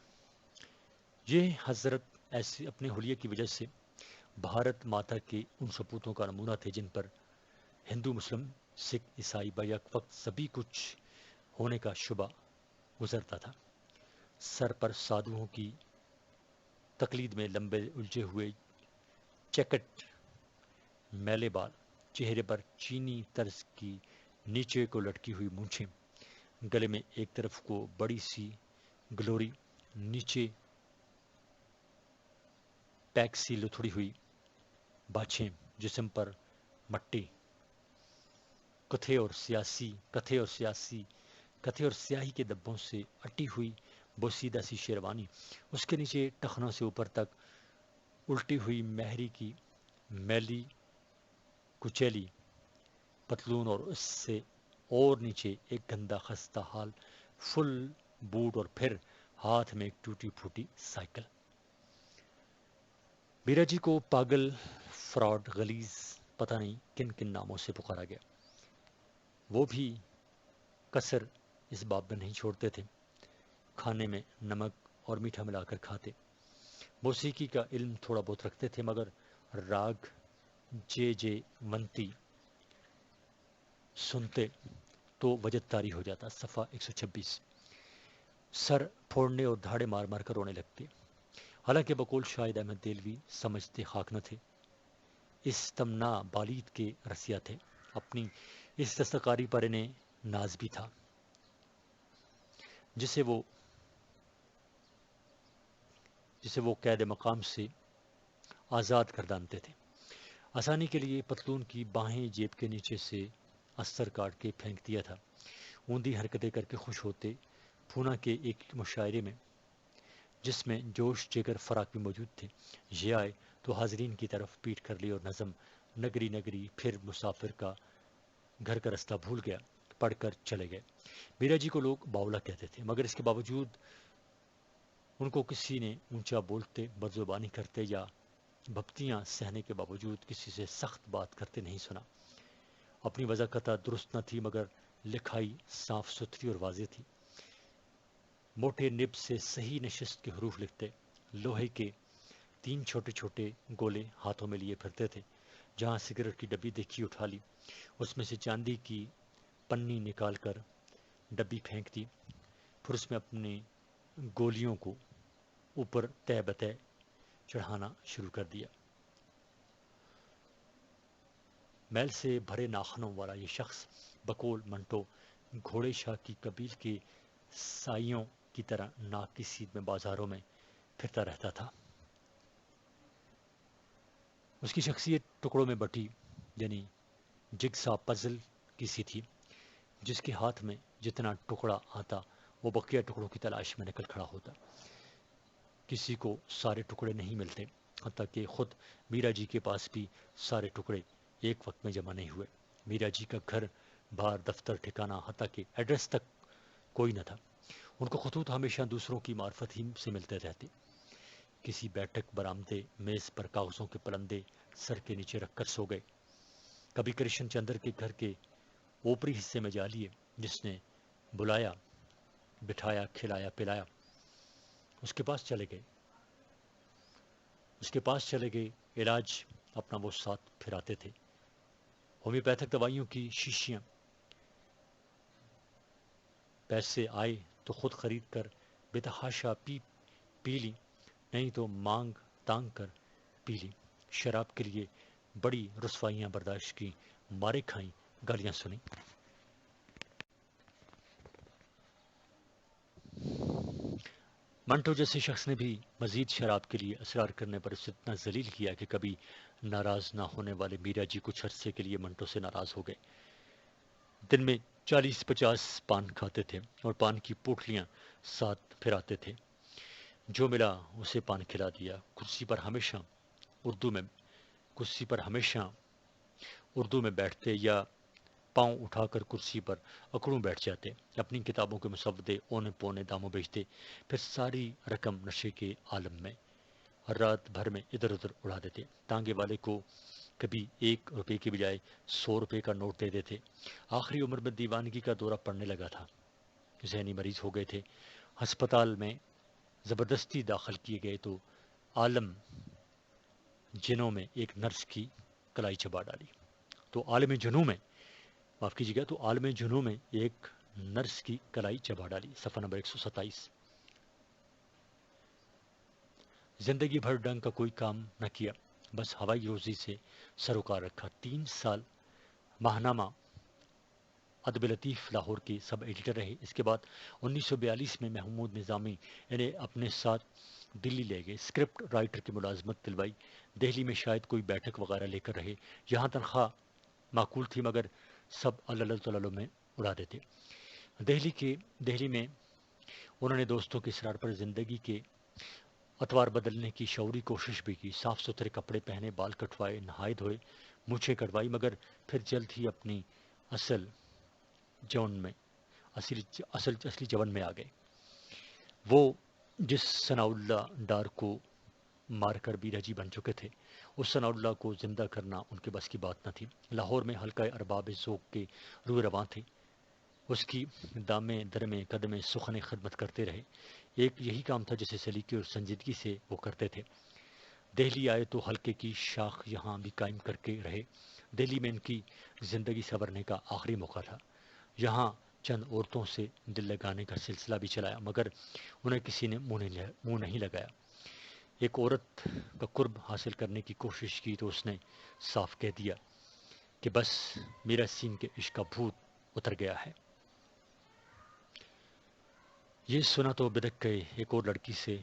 یہ حضرت ایسے اپنے حلیے کی وجہ سے بھارت ماتا کے ان سپوتوں کا نمونہ تھے جن پر ہندو، مسلم، سکھ، عیسائی بیک وقت سبھی کچھ ہونے کا شبہ گزرتا تھا۔ سر پر سادھوؤں کی تقلید میں لمبے الجھے ہوئے چیکٹ میلے بال، چہرے پر چینی طرز کی نیچے کو لٹکی ہوئی مونچھیں، گلے میں ایک طرف کو بڑی سی گلوری، نیچے پیک سی لتھڑی ہوئی باچھیں، جسم پر مٹی، کتھے اور سیاہی کے دبوں سے اٹی ہوئی بوسیدہ سی شیروانی، اس کے نیچے ٹخنوں سے اوپر تک الٹی ہوئی مہری کی میلی کچیلی پتلون، اور اس سے اور نیچے ایک گندا خستہ حال فل بوٹ، اور پھر ہاتھ میں ایک ٹوٹی پھوٹی سائیکل۔ میرا جی کو پاگل، فراڈ، غلیظ، پتہ نہیں کن کن ناموں سے پکارا گیا۔ وہ بھی کسر اس باب میں نہیں چھوڑتے تھے، کھانے میں نمک اور میٹھا ملا کر کھاتے، موسیقی کا علم تھوڑا بہت رکھتے تھے، مگر راگ جے ونتی سنتے تو وجد طاری ہو جاتا۔ صفحہ 126۔ سر پھوڑنے اور دھاڑے مار مار کر رونے لگتے۔ حالانکہ بقول شاہد احمد دہلوی سمجھتے خاک نہ تھے، اس تمنا بالید کے رسیا تھے، اپنی اس دستکاری پر انہیں ناز بھی تھا جسے وہ قید مقام سے آزاد گردانتے تھے۔ آسانی کے لیے پتلون کی باہیں جیب کے نیچے سے استر کاٹ کے پھینک دیا تھا۔ اوندھی حرکتیں کر کے خوش ہوتے۔ پونا کے ایک مشاعرے میں جس میں جوش جگر فراق بھی موجود تھے، یہ آئے تو حاضرین کی طرف پیٹ کر لی اور نظم نگری نگری پھر مسافر کا گھر کا رستہ بھول گیا پڑھ کر چلے گئے۔ میرا جی کو لوگ باولا کہتے تھے، مگر اس کے باوجود ان کو کسی نے اونچا بولتے، بدزبانی کرتے یا بھپتیاں سہنے کے باوجود کسی سے سخت بات کرتے نہیں سنا۔ اپنی وضاحت درست نہ تھی، مگر لکھائی صاف ستھری اور واضح تھی۔ موٹے نب سے صحیح نشست کے حروف لکھتے، لوہے کے 3 چھوٹے چھوٹے گولے ہاتھوں میں لیے پھرتے تھے، جہاں سگریٹ کی ڈبی دیکھی اٹھا لی، اس میں سے چاندی کی پنی نکال کر ڈبی پھینک دی، پھر اس میں اپنی گولیوں کو اوپر تہ بتہ چڑھانا شروع کر دیا۔ میل سے بھرے ناخنوں والا یہ شخص بقول منٹو گھوڑے شاہ کی قبیل کے سائیوں کی طرح ناک کی سیدھ میں بازاروں میں پھرتا رہتا تھا۔ اس کی شخصیت ٹکڑوں میں بٹی، یعنی جگسا پزل کی سی تھی، جس کے ہاتھ میں جتنا ٹکڑا آتا وہ بقیہ ٹکڑوں کی تلاش میں نکل کھڑا ہوتا۔ کسی کو سارے ٹکڑے نہیں ملتے، حتیٰ کہ خود میرا جی کے پاس بھی سارے ٹکڑے ایک وقت میں جمع نہیں ہوئے۔ میرا جی کا گھر بار، دفتر، ٹھکانہ، حتیٰ کہ ایڈریس تک کوئی نہ تھا۔ ان کو خطوط ہمیشہ دوسروں کی معرفت ہی سے ملتے رہتے۔ کسی بیٹھک، برآمدے، میز پر کاغذوں کے پلندے سر کے نیچے رکھ کر سو گئے۔ کبھی کرشن چندر کے گھر کے اوپری حصے میں جا لیے، جس نے بلایا، بٹھایا، کھلایا، پلایا، اس کے پاس چلے گئے، علاج اپنا وہ ساتھ پھراتے تھے۔ ہومیوپیتھک دوائیوں کی شیشیاں پیسے آئے تو خود خرید کر بے تحاشا پی لی، نہیں تو مانگ تانگ کر پی لی، شراب کے لیے بڑی رسوائیاں برداشت کی، مارے کھائیں، گالیاں سنیں۔ منٹو جیسے شخص نے بھی مزید شراب کے لیے اصرار کرنے پر اسے اتنا ذلیل کیا کہ کبھی ناراض نہ ہونے والے میرا جی کچھ عرصے کے لیے منٹو سے ناراض ہو گئے۔ دن میں 40-50 پان کھاتے تھے اور پان کی پوٹلیاں ساتھ پھراتے تھے۔ جو ملا اسے پان کھلا دیا۔ اردو میں کرسی پر ہمیشہ اردو میں بیٹھتے یا پاؤں اٹھا کر کرسی پر اکڑوں بیٹھ جاتے، اپنی کتابوں کے مسودے اونے پونے داموں بیچتے، پھر ساری رقم نشے کے عالم میں رات بھر میں ادھر ادھر اڑا دیتے۔ تانگے والے کو کبھی 1 روپے کی بجائے 100 روپے کا نوٹ دے دیتے۔ آخری عمر میں دیوانگی کا دورہ پڑنے لگا تھا، ذہنی مریض ہو گئے تھے۔ ہسپتال میں زبردستی داخل کیے گئے تو عالم جنوں میں ایک نرس کی کلائی چبا ڈالی۔ عالم جنوں میں ایک نرس کی کلائی چبا ڈالی۔ صفحہ نمبر 127۔ زندگی بھر ڈنگ کا کوئی کام نہ کیا، بس ہوائی روزی سے سروکار رکھا۔ 3 سال ماہنامہ ادب لطیف لاہور کے سب ایڈیٹر رہے۔ اس کے بعد 1942 میں محمود نظامی انہیں اپنے ساتھ دلی لے گئے، اسکرپٹ رائٹر کی ملازمت دلوائی۔ دہلی میں شاید کوئی بیٹھک وغیرہ لے کر رہے، یہاں تنخواہ معقول تھی مگر سب اللہ تلالوں میں اڑا دیتے۔ دہلی میں انہوں نے دوستوں کے اصرار پر زندگی کے اطوار بدلنے کی شعوری کوشش بھی کی۔ صاف ستھرے کپڑے پہنے، بال کٹوائے، نہائے دھوئے، مونچھیں کٹوائی، مگر پھر جلد ہی اپنی اصلی جون میں آ گئے۔ وہ جس ثناء اللہ ڈار کو مار کر بیرا جی بن چکے تھے، اس ثناء اللہ کو زندہ کرنا ان کے بس کی بات نہ تھی۔ لاہور میں حلقہ ارباب ذوق کے روح رواں تھے، اس کی دامے درمے قدمے سخن خدمت کرتے رہے۔ ایک یہی کام تھا جسے سلیقے اور سنجیدگی سے وہ کرتے تھے۔ دہلی آئے تو حلقے کی شاخ یہاں بھی قائم کر کے رہے۔ دہلی میں ان کی زندگی سنورنے کا آخری موقع تھا۔ یہاں چند عورتوں سے دل لگانے کا سلسلہ بھی چلایا مگر انہیں کسی نے منہ نہیں لگایا۔ ایک عورت کا قرب حاصل کرنے کی کوشش کی تو اس نے صاف کہہ دیا کہ بس میرا سین کے عشق کا بھوت اتر گیا ہے۔ یہ سنا تو بدک گئے۔ ایک اور لڑکی سے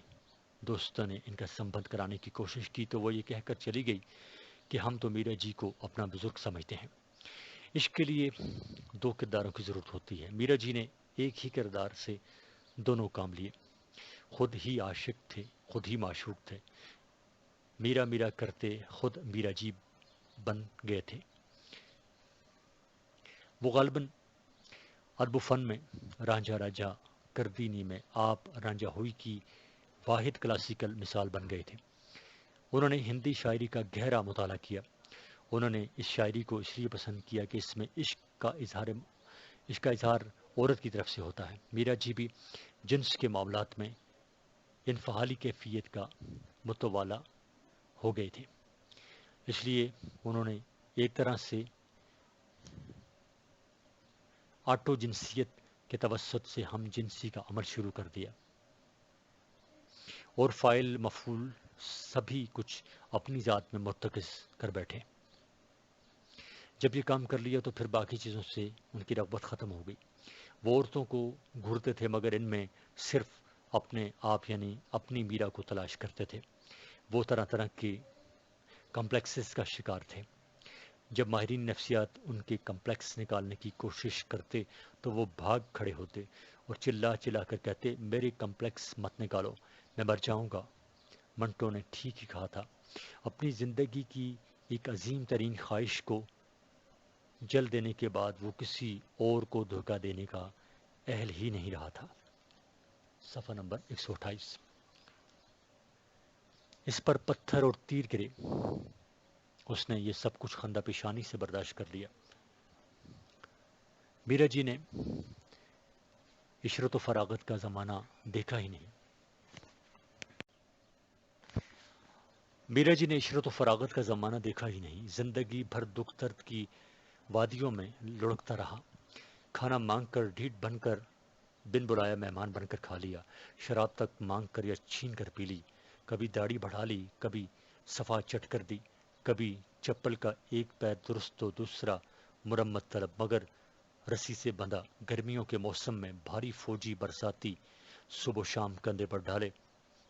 دوستوں نے ان کا سمبند کرانے کی کوشش کی تو وہ یہ کہہ کر چلی گئی کہ ہم تو میرا جی کو اپنا بزرگ سمجھتے ہیں۔ عشق کے لیے 2 کرداروں کی ضرورت ہوتی ہے۔ میرا جی نے ایک ہی کردار سے دونوں کام لیے، خود ہی عاشق تھے، خود ہی معشوق تھے۔ میرا کرتے خود میرا جی بن گئے تھے۔ وہ غالباً ادب و فن میں رانجھا راجا کردینی میں آپ رانجھا ہوئی کی واحد کلاسیکل مثال بن گئے تھے۔ انہوں نے ہندی شاعری کا گہرا مطالعہ کیا۔ انہوں نے اس شاعری کو اس لیے پسند کیا کہ اس میں عشق کا اظہار عورت کی طرف سے ہوتا ہے۔ میرا جی بھی جنس کے معاملات میں انفعالی کیفیت کا متوالا ہو گئے تھے، اس لیے انہوں نے ایک طرح سے آٹو جنسیت کے توسط سے ہم جنسی کا عمل شروع کر دیا اور فاعل مفعول سبھی کچھ اپنی ذات میں مرتکز کر بیٹھے۔ جب یہ کام کر لیا تو پھر باقی چیزوں سے ان کی رغبت ختم ہو گئی۔ وہ عورتوں کو گھورتے تھے مگر ان میں صرف اپنے آپ یعنی اپنی میرا کو تلاش کرتے تھے۔ وہ طرح طرح کے کمپلیکسز کا شکار تھے۔ جب ماہرین نفسیات ان کے کمپلیکس نکالنے کی کوشش کرتے تو وہ بھاگ کھڑے ہوتے اور چلا چلا کر کہتے میرے کمپلیکس مت نکالو، میں مر جاؤں گا۔ منٹو نے ٹھیک ہی کہا تھا۔ اپنی زندگی کی ایک عظیم ترین خواہش کو جل دینے کے بعد وہ کسی اور کو دھوکہ دینے کا اہل ہی نہیں رہا تھا۔ صفحہ نمبر 128۔ اس پر پتھر اور تیر گرے، اس نے یہ سب کچھ خندہ پیشانی سے برداشت کر لیا۔ میرا جی نے عشرت و فراغت کا زمانہ دیکھا ہی نہیں۔ زندگی بھر دکھ درد کی وادیوں میں لڑکتا رہا، کھانا مانگ کر ڈھیٹ بن کر بن بلایا مہمان بن کر کھا لیا، شراب تک مانگ کر یا چھین کر پی لی، کبھی داڑھی بڑھا لی، کبھی صفا چٹ کر دی، کبھی چپل کا ایک پیر درست تو دوسرا مرمت طلب، مگر رسی سے بندھا گرمیوں کے موسم میں بھاری فوجی برساتی صبح و شام کندھے پر ڈالے،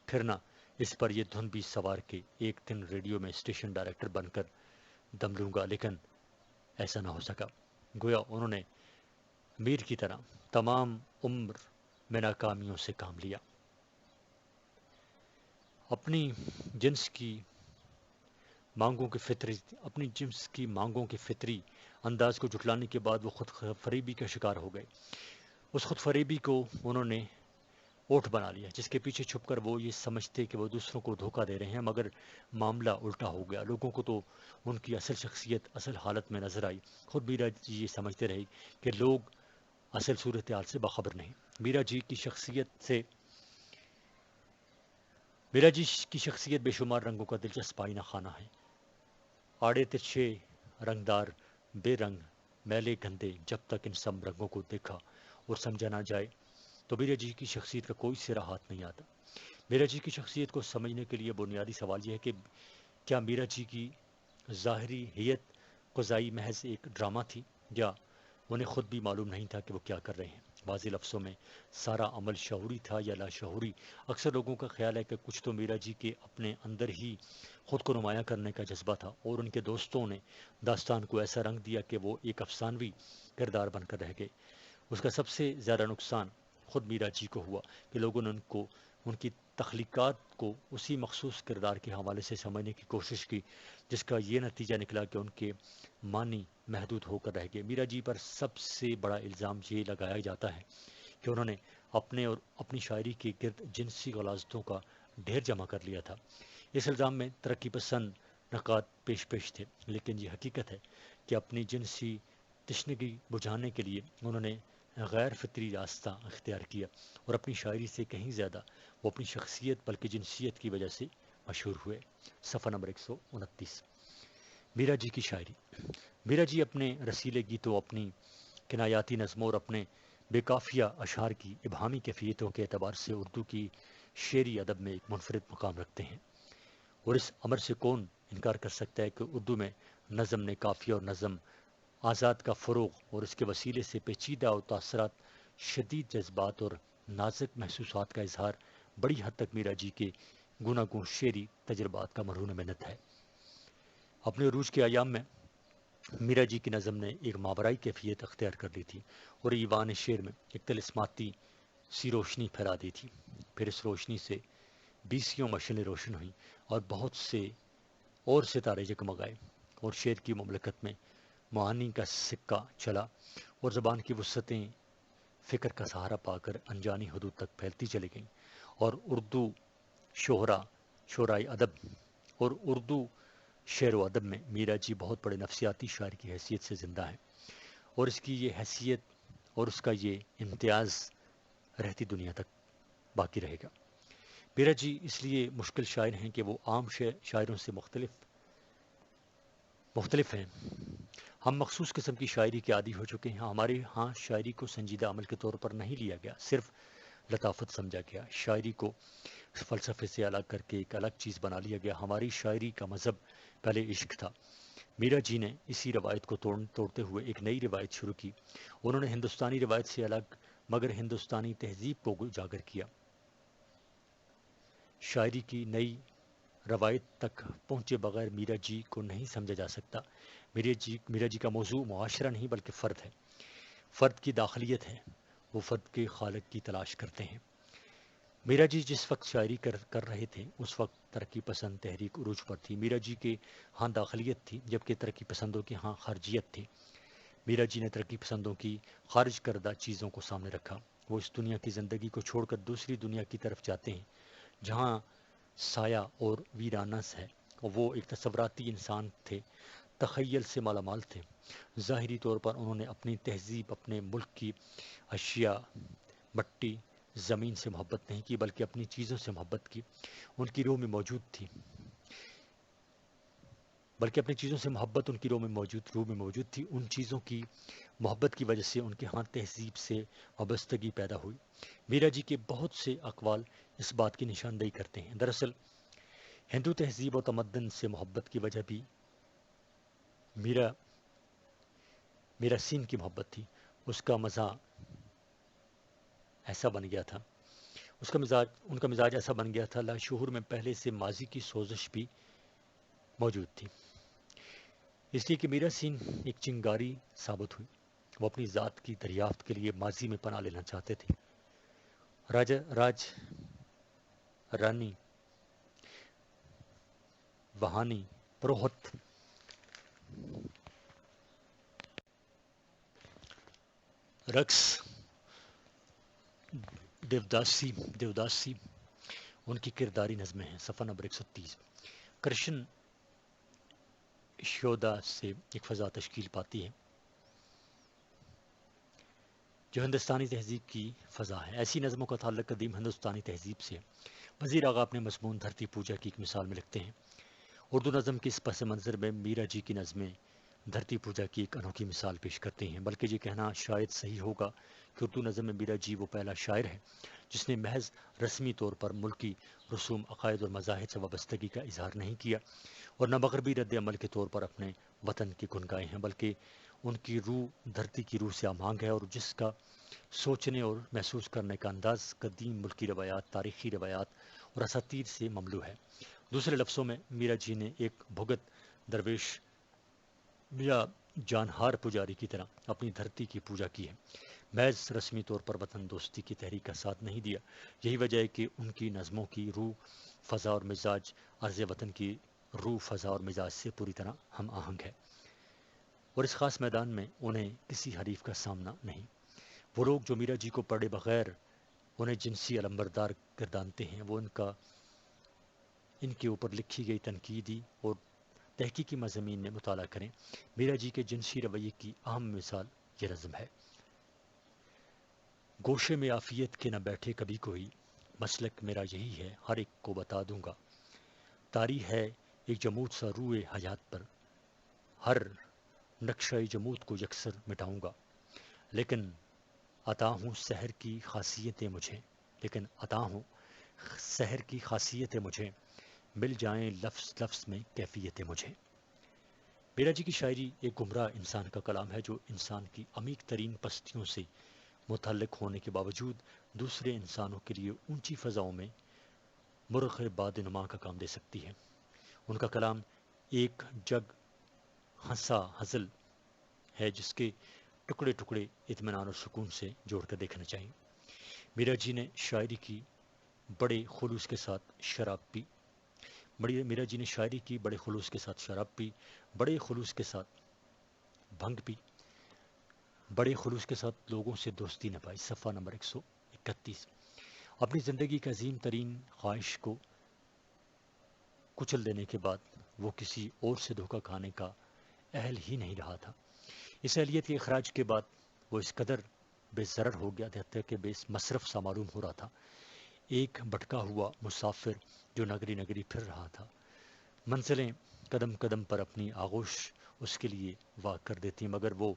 پھر نہ اس پر یہ دھن بھی سوار کے ایک دن ریڈیو میں اسٹیشن ڈائریکٹر بن کر دم لوں گا، لیکن ایسا نہ ہو سکا۔ گویا انہوں نے میر کی طرح تمام عمر میں ناکامیوں سے کام لیا۔ اپنی جنس کی اپنی جنس کی مانگوں کے فطری انداز کو جھٹلانے کے بعد وہ خود فریبی کا شکار ہو گئے۔ اس خود فریبی کو انہوں نے اوٹ بنا لیا، جس کے پیچھے چھپ کر وہ یہ سمجھتے کہ وہ دوسروں کو دھوکہ دے رہے ہیں، مگر معاملہ الٹا ہو گیا۔ لوگوں کو تو ان کی اصل شخصیت اصل حالت میں نظر آئی۔ خود میرا جی یہ سمجھتے رہے کہ لوگ اصل صورتحال سے باخبر نہیں۔ میرا جی کی شخصیت بے شمار رنگوں کا دلچسپ آئینہ خانہ ہے۔ آڑے ترچھے رنگدار بے رنگ میلے گندے، جب تک ان سب رنگوں کو دیکھا اور سمجھا نہ جائے تو میرا جی کی شخصیت کا کوئی سرا ہاتھ نہیں آتا۔ میرا جی کی شخصیت کو سمجھنے کے لیے بنیادی سوال یہ ہے کہ کیا میرا جی کی ظاہری ہیئت قضائی محض ایک ڈرامہ تھی، یا انہیں خود بھی معلوم نہیں تھا کہ وہ کیا کر رہے ہیں؟ واضح لفظوں میں سارا عمل شعوری تھا یا لاشعوری؟ اکثر لوگوں کا خیال ہے کہ کچھ تو میرا جی کے اپنے اندر ہی خود کو نمایاں کرنے کا جذبہ تھا، اور ان کے دوستوں نے داستان کو ایسا رنگ دیا کہ وہ ایک افسانوی کردار بن کر رہ گئے۔ اس کا سب سے زیادہ نقصان خود میرا جی کو ہوا کہ لوگوں نے ان کی تخلیقات کو اسی مخصوص کردار کے حوالے سے سمجھنے کی کوشش کی، جس کا یہ نتیجہ نکلا کہ ان کے معنی محدود ہو کر رہ گئے۔ میرا جی پر سب سے بڑا الزام یہ لگایا جاتا ہے کہ انہوں نے اپنے اور اپنی شاعری کے گرد جنسی غلاظتوں کا ڈھیر جمع کر لیا تھا۔ اس الزام میں ترقی پسند نکات پیش تھے، لیکن یہ حقیقت ہے کہ اپنی جنسی تشنگی بجھانے کے لیے انہوں نے غیر فطری راستہ اختیار کیا، اور اپنی شاعری سے کہیں زیادہ وہ اپنی شخصیت بلکہ جنسیت کی وجہ سے مشہور ہوئے۔ صفحہ نمبر 129۔ میرا جی کی شاعری۔ میرا جی اپنے رسیلے گیتوں، اپنی کنایاتی نظموں اور اپنے بے قافیہ اشعار کی ابہامی کیفیتوں کے اعتبار سے اردو کی شعری ادب میں ایک منفرد مقام رکھتے ہیں، اور اس امر سے کون انکار کر سکتا ہے کہ اردو میں نظم نے قافیہ اور نظم آزاد کا فروغ اور اس کے وسیلے سے پیچیدہ اور تاثرات، شدید جذبات اور نازک محسوسات کا اظہار بڑی حد تک میرا جی کے گوناگون شعری تجربات کا مرہون منت ہے۔ اپنے عروج کے ایام میں میرا جی کی نظم نے ایک ماورائی کیفیت اختیار کر لی تھی اور ایوان شعر میں ایک طلسماتی سی روشنی پھیلا دی تھی۔ پھر اس روشنی سے بیسیوں مشعلیں روشن ہوئیں اور بہت سے اور ستارے جگمگائے، اور شعر کی مملکت میں معانی کا سکہ چلا، اور زبان کی وسعتیں فکر کا سہارا پا کر انجانی حدود تک پھیلتی چلی گئیں، اور اردو شعر و ادب میں میرا جی بہت بڑے نفسیاتی شاعر کی حیثیت سے زندہ ہے، اور اس کی یہ حیثیت اور اس کا یہ امتیاز رہتی دنیا تک باقی رہے گا۔ میرا جی اس لیے مشکل شاعر ہیں کہ وہ عام شاعروں سے مختلف ہیں۔ ہم مخصوص قسم کی شاعری کے عادی ہو چکے ہیں۔ ہمارے ہاں شاعری کو سنجیدہ عمل کے طور پر نہیں لیا گیا، صرف لطافت سمجھا گیا۔ شاعری کو فلسفے سے الگ کر کے ایک الگ چیز بنا لیا گیا۔ ہماری شاعری کا مذہب پہلے عشق تھا۔ میرا جی نے اسی روایت کو توڑتے ہوئے ایک نئی روایت شروع کی۔ انہوں نے ہندوستانی روایت سے الگ مگر ہندوستانی تہذیب کو اجاگر کیا۔ شاعری کی نئی روایت تک پہنچے بغیر میرا جی کو نہیں سمجھا جا سکتا۔ میرا جی کا موضوع معاشرہ نہیں بلکہ فرد ہے، فرد کی داخلیت ہے۔ وہ فرد کے خالق کی تلاش کرتے ہیں۔ میرا جی جس وقت شاعری کر رہے تھے اس وقت ترقی پسند تحریک عروج پر تھی۔ میرا جی کے ہاں داخلیت تھی، جبکہ ترقی پسندوں کے ہاں خارجیت تھی۔ میرا جی نے ترقی پسندوں کی خارج کردہ چیزوں کو سامنے رکھا۔ وہ اس دنیا کی زندگی کو چھوڑ کر دوسری دنیا کی طرف جاتے ہیں جہاں سایہ اور ویرانس ہے۔ وہ ایک تصوراتی انسان تھے، تخیل سے مالا مال تھے۔ ظاہری طور پر انہوں نے اپنی تہذیب، اپنے ملک کی اشیاء، مٹی، زمین سے محبت نہیں کی بلکہ اپنی چیزوں سے محبت کی۔ ان کی روح میں موجود تھی بلکہ اپنی چیزوں سے محبت ان کی روح میں موجود تھی. ان چیزوں کی محبت کی وجہ سے ان کے ہاں تہذیب سے وابستگی پیدا ہوئی. میرا جی کے بہت سے اقوال اس بات کی نشاندہی کرتے ہیں. دراصل ہندو تہذیب و تمدن سے محبت کی وجہ بھی میرا سین کی محبت تھی. اس کا مزہ ایسا بن گیا تھا، ان کا مزاج ایسا بن گیا تھا، لاشعور میں پہلے سے ماضی کی سوزش بھی موجود تھی. اس لیے کہ میرا سین ایک چنگاری ثابت ہوئی. وہ اپنی ذات کی دریافت کے لیے ماضی میں پناہ لینا چاہتے تھے. راج رانی وہانی پروہت رقص دیوداسی ان کی کرداری نظمیں ہیں. صفحہ نمبر 130. کرشن شیودا سے ایک فضا تشکیل پاتی ہے جو ہندوستانی تہذیب کی فضا ہے. ایسی نظموں کا تعلق قدیم ہندوستانی تہذیب سے. وزیر آغا اپنے مضمون دھرتی پوجا کی ایک مثال میں لکھتے ہیں: اردو نظم کے اس پس منظر میں میرا جی کی نظمیں دھرتی پوجا کی ایک انوکھی مثال پیش کرتے ہیں. بلکہ یہ کہنا شاید صحیح ہوگا کہ اردو نظم میں میرا جی وہ پہلا شاعر ہے جس نے محض رسمی طور پر ملکی رسوم، عقائد اور مذاہب سے وابستگی کا اظہار نہیں کیا اور نہ مغربی رد عمل کے طور پر اپنے وطن کی گن گائے ہیں، بلکہ ان کی روح دھرتی کی روح سے آمانگ ہے اور جس کا سوچنے اور محسوس کرنے کا انداز قدیم ملکی روایات، تاریخی روایات اور اساطیر سے مملو ہے. دوسرے لفظوں میں میرا جی نے ایک بھگت درویش یا جانہار پجاری کی طرح اپنی دھرتی کی پوجا کی ہے، محض رسمی طور پر وطن دوستی کی تحریک کا ساتھ نہیں دیا. یہی وجہ ہے کہ ان کی نظموں کی روح، فضا اور مزاج عرض وطن کی روح، فضا اور مزاج سے پوری طرح ہم آہنگ ہے، اور اس خاص میدان میں انہیں کسی حریف کا سامنا نہیں. وہ لوگ جو میرا جی کو پڑھے بغیر انہیں جنسی علمبردار گردانتے ہیں، وہ ان کے اوپر لکھی گئی تنقیدی اور تحقیقی مضامین میں مطالعہ کریں. میرا جی کے جنسی رویے کی اہم مثال یہ نظم ہے: گوشے میں عافیت کے نہ بیٹھے کبھی کوئی، مسلک میرا یہی ہے ہر ایک کو بتا دوں گا. طاری ہے ایک جمود سا روئے حیات پر، ہر نقشہ جمود کو یکسر مٹاؤں گا. لیکن عطا ہوں سحر کی خاصیتیں مجھے، مل جائیں لفظ لفظ میں کیفیتیں مجھے. میرا جی کی شاعری ایک گمراہ انسان کا کلام ہے جو انسان کی عمیق ترین پستیوں سے متعلق ہونے کے باوجود دوسرے انسانوں کے لیے اونچی فضاؤں میں مرغ باد نما کا کام دے سکتی ہے. ان کا کلام ایک جگ ہنسا ہزل ہے جس کے ٹکڑے ٹکڑے اطمینان اور سکون سے جوڑ کر دیکھنا چاہیے. میرا جی نے شاعری کی بڑے خلوص کے ساتھ شراب پی، بڑے خلوص کے ساتھ شراب پی، بڑے خلوص کے ساتھ بھنگ پی، بڑے خلوص کے ساتھ لوگوں سے دوستی نبھائی. صفحہ نمبر 131. اپنی زندگی کی عظیم ترین خواہش کو کچل دینے کے بعد وہ کسی اور سے دھوکہ کھانے کا اہل ہی نہیں رہا تھا. اس اہلیت کے اخراج کے بعد وہ اس قدر بے ضرر ہو گیا تھا کہ بے مصرف سا معلوم ہو رہا تھا، ایک بھٹکا ہوا مسافر جو نگری نگری پھر رہا تھا. منزلیں قدم قدم پر اپنی آغوش اس کے لیے واق کر دیتی مگر وہ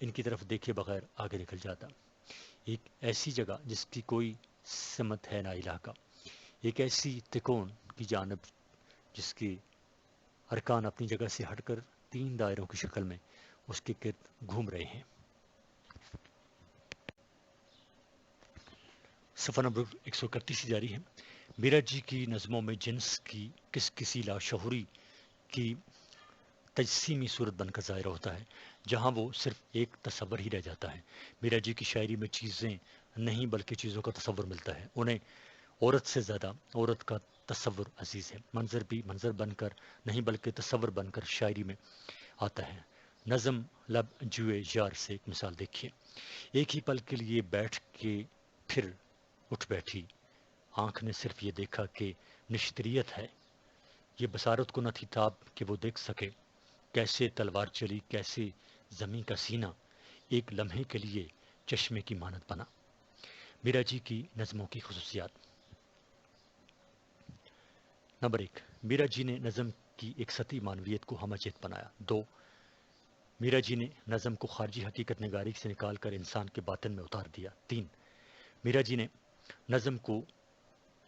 ان کی طرف دیکھے بغیر آگے نکل جاتا. ایک ایسی جگہ جس کی کوئی سمت ہے نہ علاقہ، ایک ایسی تکون کی جانب جس کے ارکان اپنی جگہ سے ہٹ کر 3 دائروں کی شکل میں اس کے گرد گھوم رہے ہیں. صفحہ نمبر 131 جاری ہے. میرا جی کی نظموں میں جنس کی کسی لاشعوری کی تجسیمی صورت بن کر ظاہر ہوتا ہے جہاں وہ صرف ایک تصور ہی رہ جاتا ہے. میرا جی کی شاعری میں چیزیں نہیں بلکہ چیزوں کا تصور ملتا ہے. انہیں عورت سے زیادہ عورت کا تصور عزیز ہے. منظر بھی منظر بن کر نہیں بلکہ تصور بن کر شاعری میں آتا ہے. نظم لب جوئے یار سے ایک مثال دیکھیے: ایک ہی پل کے لیے بیٹھ کے پھر اٹھ بیٹھی، آنکھ نے صرف یہ دیکھا کہ نشتریت ہے، یہ بصارت کو نہ تھی تاب کہ وہ دیکھ سکے کیسے تلوار چلی، کیسے زمین کا سینہ ایک لمحے کے لیے چشمے کی مانند بنا. میرا جی کی نظموں کی خصوصیات. نمبر 1، میرا جی نے نظم کی ایک سطحی معنویت کو ہمہ جہت بنایا۔ 2، میرا جی نے نظم کو خارجی حقیقت نگاری سے نکال کر انسان کے باطن میں اتار دیا۔ 3، میرا جی نے نظم کو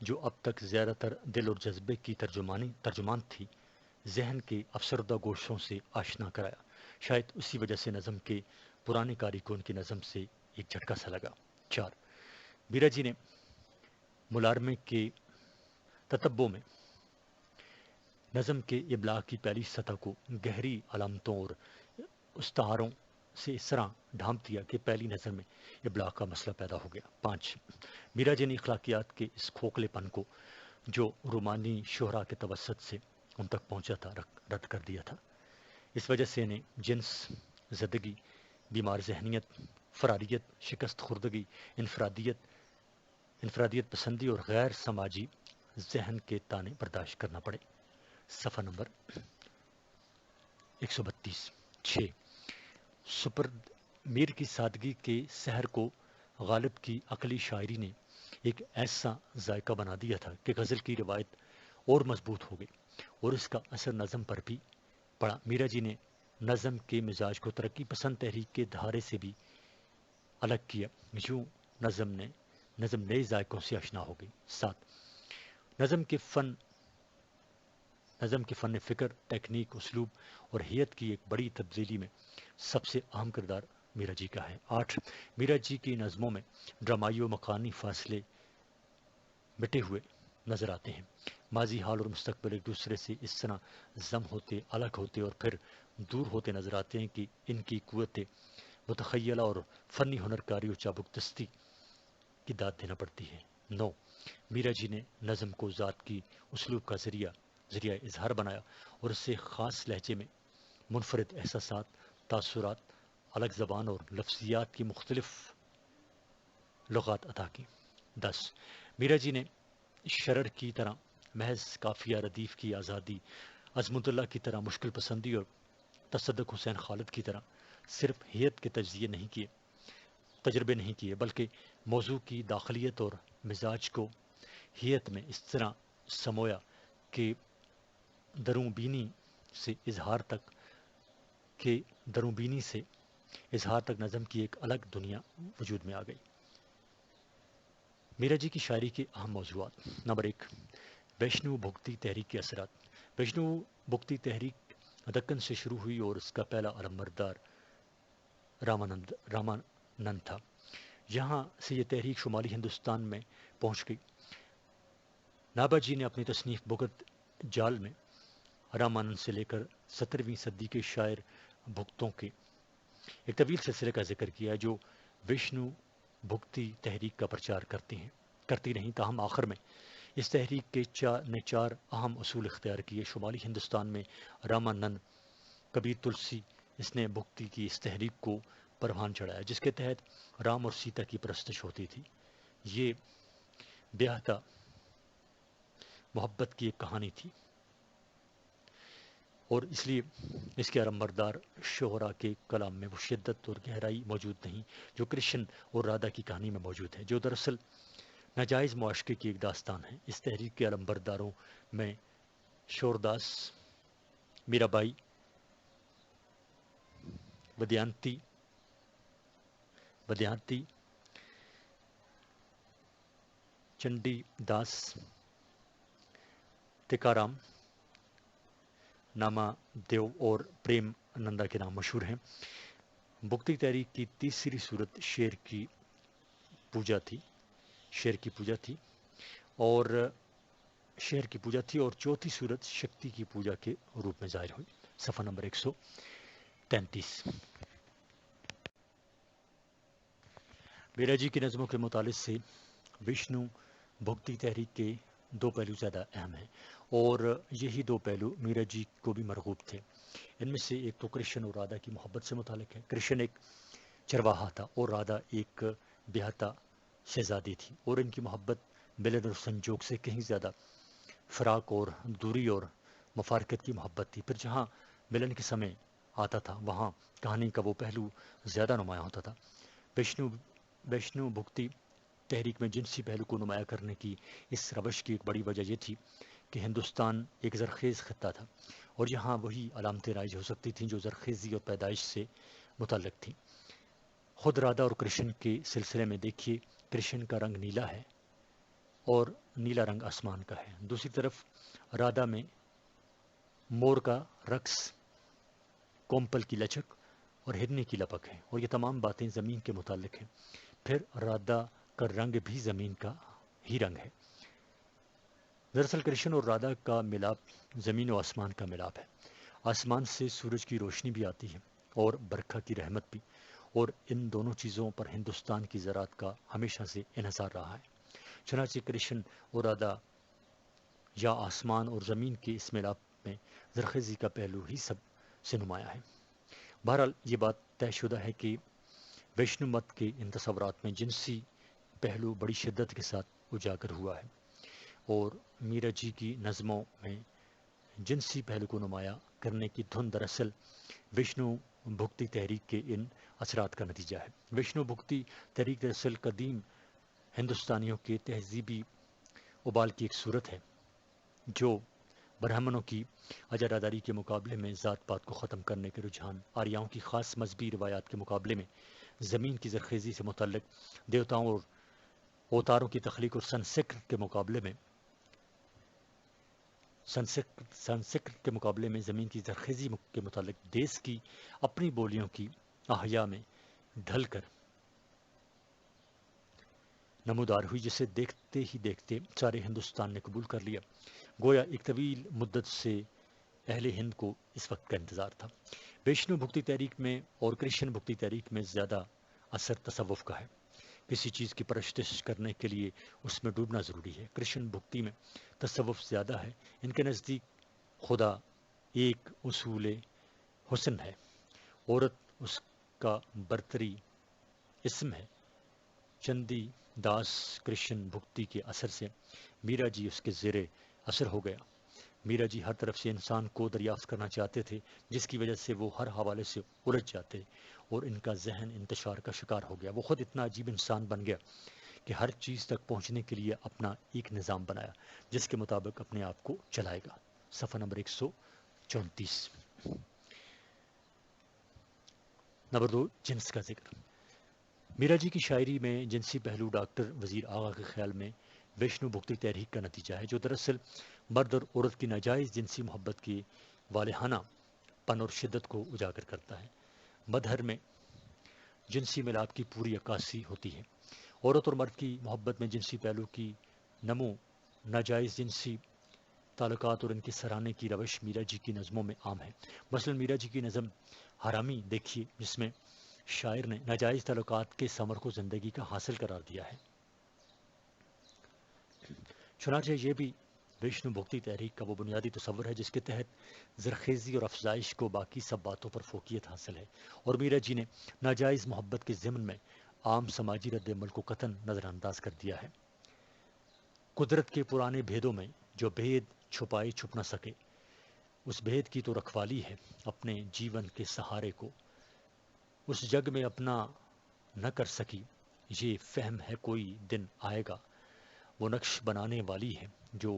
جو اب تک زیادہ تر دل اور جذبے کی ترجمان تھی، ذہن کے افسردہ گوشوں سے آشنا کرایا۔ شاید اسی وجہ سے نظم کے پرانے کارکنوں کی نظم سے ایک جھٹکا سا لگا۔ 4، میرا جی نے ملارمے کے تتبع میں نظم کے ابلاغ کی پہلی سطح کو گہری علامتوں اور استعاروں سے اس طرح ڈھانپ دیا کہ پہلی نظر میں ابلاغ کا مسئلہ پیدا ہو گیا۔ 5، میرا جی نے اخلاقیات کے اس کھوکھلے پن کو جو رومانی شہرا کے توسط سے ان تک پہنچا تھا رد کر دیا تھا۔ اس وجہ سے انہیں جنس زدگی، بیمار ذہنیت، فراریت، شکست خوردگی، انفرادیت پسندی اور غیر سماجی ذہن کے تانے برداشت کرنا پڑے۔ صفحہ نمبر 132۔ 6، سپرد میر کی سادگی کے سحر کو غالب کی عقلی شاعری نے ایک ایسا ذائقہ بنا دیا تھا کہ غزل کی روایت اور مضبوط ہو گئی اور اس کا اثر نظم پر بھی پڑا۔ میرا جی نے نظم کے مزاج کو ترقی پسند تحریک کے دھارے سے بھی الگ کیا، یوں نظم نئے ذائقوں سے آشنا ہو گئی۔ 7، نظم کے فن فکر، تکنیک، اسلوب اور ہیئت کی ایک بڑی تبدیلی میں سب سے اہم کردار میرا جی کا ہے۔ 8، میرا جی کی نظموں میں ڈرامائی و مکانی فاصلے مٹے ہوئے نظر آتے ہیں۔ ماضی، حال اور مستقبل ایک دوسرے سے اس طرح ضم ہوتے، الگ ہوتے اور پھر دور ہوتے نظر آتے ہیں کہ ان کی قوت متخیلہ اور فنی ہنرکاری و چابک دستی کی داد دینا پڑتی ہے۔ 9، میرا جی نے نظم کو ذات کی اسلوب کا ذریعہ اظہار بنایا اور اس سے خاص لہجے میں منفرد احساسات، تاثرات، الگ زبان اور لفظیات کی مختلف لغات عطا کی۔ 10، میرا جی نے شرر کی طرح محض قافیہ ردیف کی آزادی، عظمت اللہ کی طرح مشکل پسندی اور تصدق حسین خالد کی طرح صرف ہیئت کے تجربے نہیں کیے، بلکہ موضوع کی داخلیت اور مزاج کو ہیئت میں اس طرح سمویا کہ دروں بینی سے اظہار تک نظم کی ایک الگ دنیا وجود میں آ گئی۔ میرا جی کی شاعری کے اہم موضوعات۔ نمبر 1، ویشنو بھکتی تحریک کے اثرات۔ ویشنو بھکتی تحریک دکن سے شروع ہوئی اور اس کا پہلا علمبردار رامانند تھا۔ یہاں سے یہ تحریک شمالی ہندوستان میں پہنچ گئی۔ نابھا جی نے اپنی تصنیف بھگت جال میں رامانند سے لے کر 17ویں صدی کے شاعر بھگتوں کے ایک طویل سلسلے کا ذکر کیا جو ویشنو بھکتی تحریک کا پرچار کرتی رہیں، تاہم آخر میں اس تحریک کے نے 4 اہم اصول اختیار کیے۔ شمالی ہندوستان میں رامانند، کبیر تلسی، اس نے بھکتی کی اس تحریک کو پروان چڑھایا جس کے تحت رام اور سیتا کی پرستش ہوتی تھی۔ یہ بیاہتا محبت کی ایک کہانی تھی اور اس لیے اس کے علمبردار شعراء کے کلام میں وہ شدت اور گہرائی موجود نہیں جو کرشن اور رادھا کی کہانی میں موجود ہے، جو دراصل ناجائز معاشقے کی ایک داستان ہے۔ اس تحریک کے علمبرداروں میں شورداس، میرا بائی، ودیانتی، چنڈی داس، تکارام، ناما دیو اور پریم نندا کے نام مشہور ہیں۔ بھکتی تحریک کی تیسری صورت شیر کی پوجا تھی اور چوتھی صورت شکتی کی پوجا کے روپ میں ظاہر ہوئی۔ صفحہ نمبر 133۔ میرا جی کی نظموں کے مطالعے سے وشنو بھکتی تحریک کے 2 پہلو زیادہ اہم ہیں اور یہی 2 پہلو میرا جی کو بھی مرغوب تھے۔ ان میں سے ایک تو کرشن اور رادھا کی محبت سے متعلق ہے۔ کرشن ایک چرواہا تھا اور رادھا ایک بیاہتا شہزادی تھی اور ان کی محبت ملن اور سنجوگ سے کہیں زیادہ فراق اور دوری اور مفارقت کی محبت تھی۔ پھر جہاں ملن کے سمے آتا تھا وہاں کہانی کا وہ پہلو زیادہ نمایاں ہوتا تھا۔ ویشنو بھکتی تحریک میں جنسی پہلو کو نمایاں کرنے کی اس روش کی ایک بڑی وجہ یہ تھی کہ ہندوستان ایک زرخیز خطہ تھا اور یہاں وہی علامتیں رائج ہو سکتی تھیں جو زرخیزی اور پیدائش سے متعلق تھیں۔ خود رادھا اور کرشن کے سلسلے میں دیکھیے، کرشن کا رنگ نیلا ہے اور نیلا رنگ آسمان کا ہے۔ دوسری طرف رادھا میں مور کا رقص، کومپل کی لچک اور ہرنی کی لپک ہے، اور یہ تمام باتیں زمین کے متعلق ہیں۔ پھر رادھا کا رنگ بھی زمین کا ہی رنگ ہے۔ دراصل کرشن اور رادھا کا ملاپ زمین و آسمان کا ملاپ ہے۔ آسمان سے سورج کی روشنی بھی آتی ہے اور برکھا کی رحمت بھی، اور ان دونوں چیزوں پر ہندوستان کی زراعت کا ہمیشہ سے انحصار رہا ہے۔ چنانچہ کرشن اور رادھا یا آسمان اور زمین کے اس ملاپ میں زرخیزی کا پہلو ہی سب سے نمایاں ہے۔ بہرحال یہ بات طے شدہ ہے کہ ویشنو مت کے ان تصورات میں جنسی پہلو بڑی شدت کے ساتھ اجاگر ہوا ہے، اور میرا جی کی نظموں میں جنسی پہلو کو نمایاں کرنے کی دھن دراصل وشنو بھکتی تحریک کے ان اثرات کا نتیجہ ہے۔ وشنو بھکتی تحریک دراصل قدیم ہندوستانیوں کے تہذیبی ابال کی ایک صورت ہے جو برہمنوں کی اجاراداری کے مقابلے میں ذات پات کو ختم کرنے کے رجحان، آریاؤں کی خاص مذہبی روایات کے مقابلے میں زمین کی زرخیزی سے متعلق دیوتاؤں اور اوتاروں کی تخلیق، اور سنسکرت کے مقابلے میں زمین کی زرخیزی کے متعلق دیس کی اپنی بولیوں کی احیا میں ڈھل کر نمودار ہوئی، جسے دیکھتے ہی دیکھتے سارے ہندوستان نے قبول کر لیا، گویا ایک طویل مدت سے اہل ہند کو اس وقت کا انتظار تھا۔ ویشنو بھکتی تحریک میں اور کرشن بھکتی تحریک میں زیادہ اثر تصوف کا ہے۔ کسی چیز کی پرستش کرنے کے لیے اس میں ڈوبنا ضروری ہے۔ کرشن بھکتی میں تصوف زیادہ ہے، ان کے نزدیک خدا ایک اصول حسن ہے، عورت اس کا برتری اسم ہے۔ چندی داس کرشن بھکتی کے اثر سے میرا جی اس کے زیر اثر ہو گیا۔ میرا جی ہر طرف سے انسان کو دریافت کرنا چاہتے تھے، جس کی وجہ سے وہ ہر حوالے سے الجھ جاتے اور ان کا ذہن انتشار کا شکار ہو گیا۔ وہ خود اتنا عجیب انسان بن گیا کہ ہر چیز تک پہنچنے کے لیے اپنا ایک نظام بنایا جس کے مطابق اپنے آپ کو چلائے گا۔ صفحہ نمبر 134۔ نمبر 2، جنس کا ذکر۔ میرا جی کی شاعری میں جنسی پہلو ڈاکٹر وزیر آغا کے خیال میں ویشنو بھکتی تحریک کا نتیجہ ہے، جو دراصل مرد اور عورت کی ناجائز جنسی محبت کی والہانہ پن اور شدت کو اجاگر کرتا ہے۔ مدھر میں جنسی ملاپ کی پوری عکاسی ہوتی ہے۔ عورت اور مرد کی محبت میں جنسی پہلو کی نمو، ناجائز جنسی تعلقات اور ان کی سراہنے کی روش میرا جی کی نظموں میں عام ہے۔ مثلا میرا جی کی نظم حرامی دیکھیے، جس میں شاعر نے ناجائز تعلقات کے ثمر کو زندگی کا حاصل قرار دیا ہے۔ چنانچہ یہ بھی ویشنو بھکتی تحریک کا وہ بنیادی تصور ہے جس کے تحت زرخیزی اور افزائش کو باقی سب باتوں پر فوقیت حاصل ہے، اور میرا جی نے ناجائز محبت کے ضمن میں عام سماجی رد عمل کو قطعاً نظر انداز کر دیا ہے۔ قدرت کے پرانے بھیدوں میں جو بھید چھپائے چھپ نہ سکے، اس بھید کی تو رکھوالی ہے۔ اپنے جیون کے سہارے کو اس جگ میں اپنا نہ کر سکی، یہ فہم ہے کوئی دن آئے گا۔ وہ نقش بنانے والی ہے جو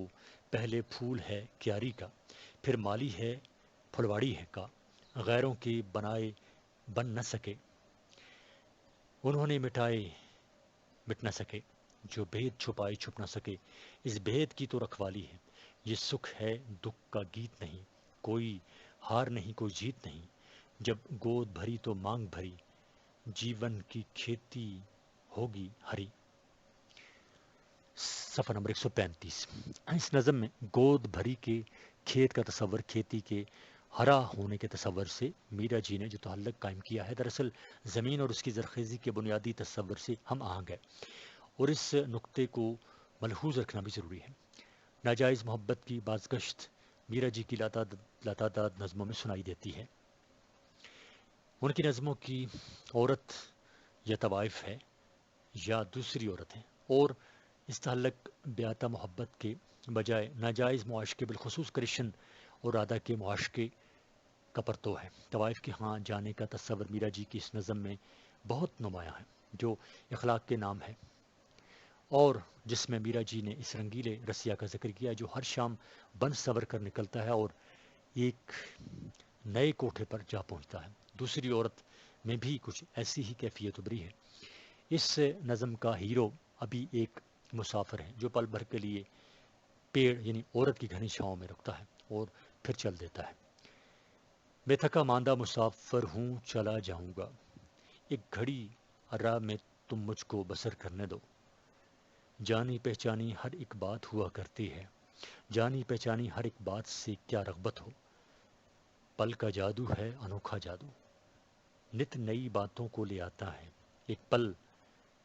پہلے پھول ہے کیاری کا، پھر مالی ہے پھلواڑی ہے کا، غیروں کے بنائے بن نہ سکے، انہوں نے مٹائے مٹ نہ سکے، جو بھید چھپائے چھپ نہ سکے، اس بھید کی تو رکھوالی ہے۔ یہ سکھ ہے دکھ کا گیت نہیں، کوئی ہار نہیں کوئی جیت نہیں، جب گود بھری تو مانگ بھری، جیون کی کھیتی ہوگی ہری۔ صفحہ نمبر 135۔ اس نظم میں گود بھری کے کھیت کا تصور کھیتی کے ہرا ہونے کے تصور سے میرا جی نے جو تعلق قائم کیا ہے، دراصل زمین اور اس کی زرخیزی کے بنیادی تصور سے ہم آہنگ ہے، اور اس نقطے کو ملحوظ رکھنا بھی ضروری ہے۔ ناجائز محبت کی بازگشت میرا جی کی لاتعداد نظموں میں سنائی دیتی ہے۔ ان کی نظموں کی عورت یا طوائف ہے یا دوسری عورت ہے، اور اس تعلق بیاتا محبت کے بجائے ناجائز معاشقے، بالخصوص کرشن اور رادھا کے معاشقے کا پرتو ہے۔ طوائف کے ہاں جانے کا تصور میرا جی کی اس نظم میں بہت نمایاں ہے، جو اخلاق کے نام ہے اور جس میں میرا جی نے اس رنگیلے رسیا کا ذکر کیا جو ہر شام بن سور کر نکلتا ہے اور ایک نئے کوٹھے پر جا پہنچتا ہے۔ دوسری عورت میں بھی کچھ ایسی ہی کیفیت ابری ہے۔ اس نظم کا ہیرو ابھی ایک مسافر ہے جو پل بھر کے لیے پیڑ یعنی عورت کی گھنی چھاؤں میں رکتا ہے اور پھر چل دیتا ہے۔ میں تھکا ماندہ مسافر ہوں چلا جاؤں گا، ایک گھڑی راہ میں تم مجھ کو بسر کرنے دو۔ جانی پہچانی ہر ایک بات ہوا کرتی ہے، جانی پہچانی ہر ایک بات سے کیا رغبت ہو۔ پل کا جادو ہے انوکھا جادو، نت نئی باتوں کو لے آتا ہے۔ ایک پل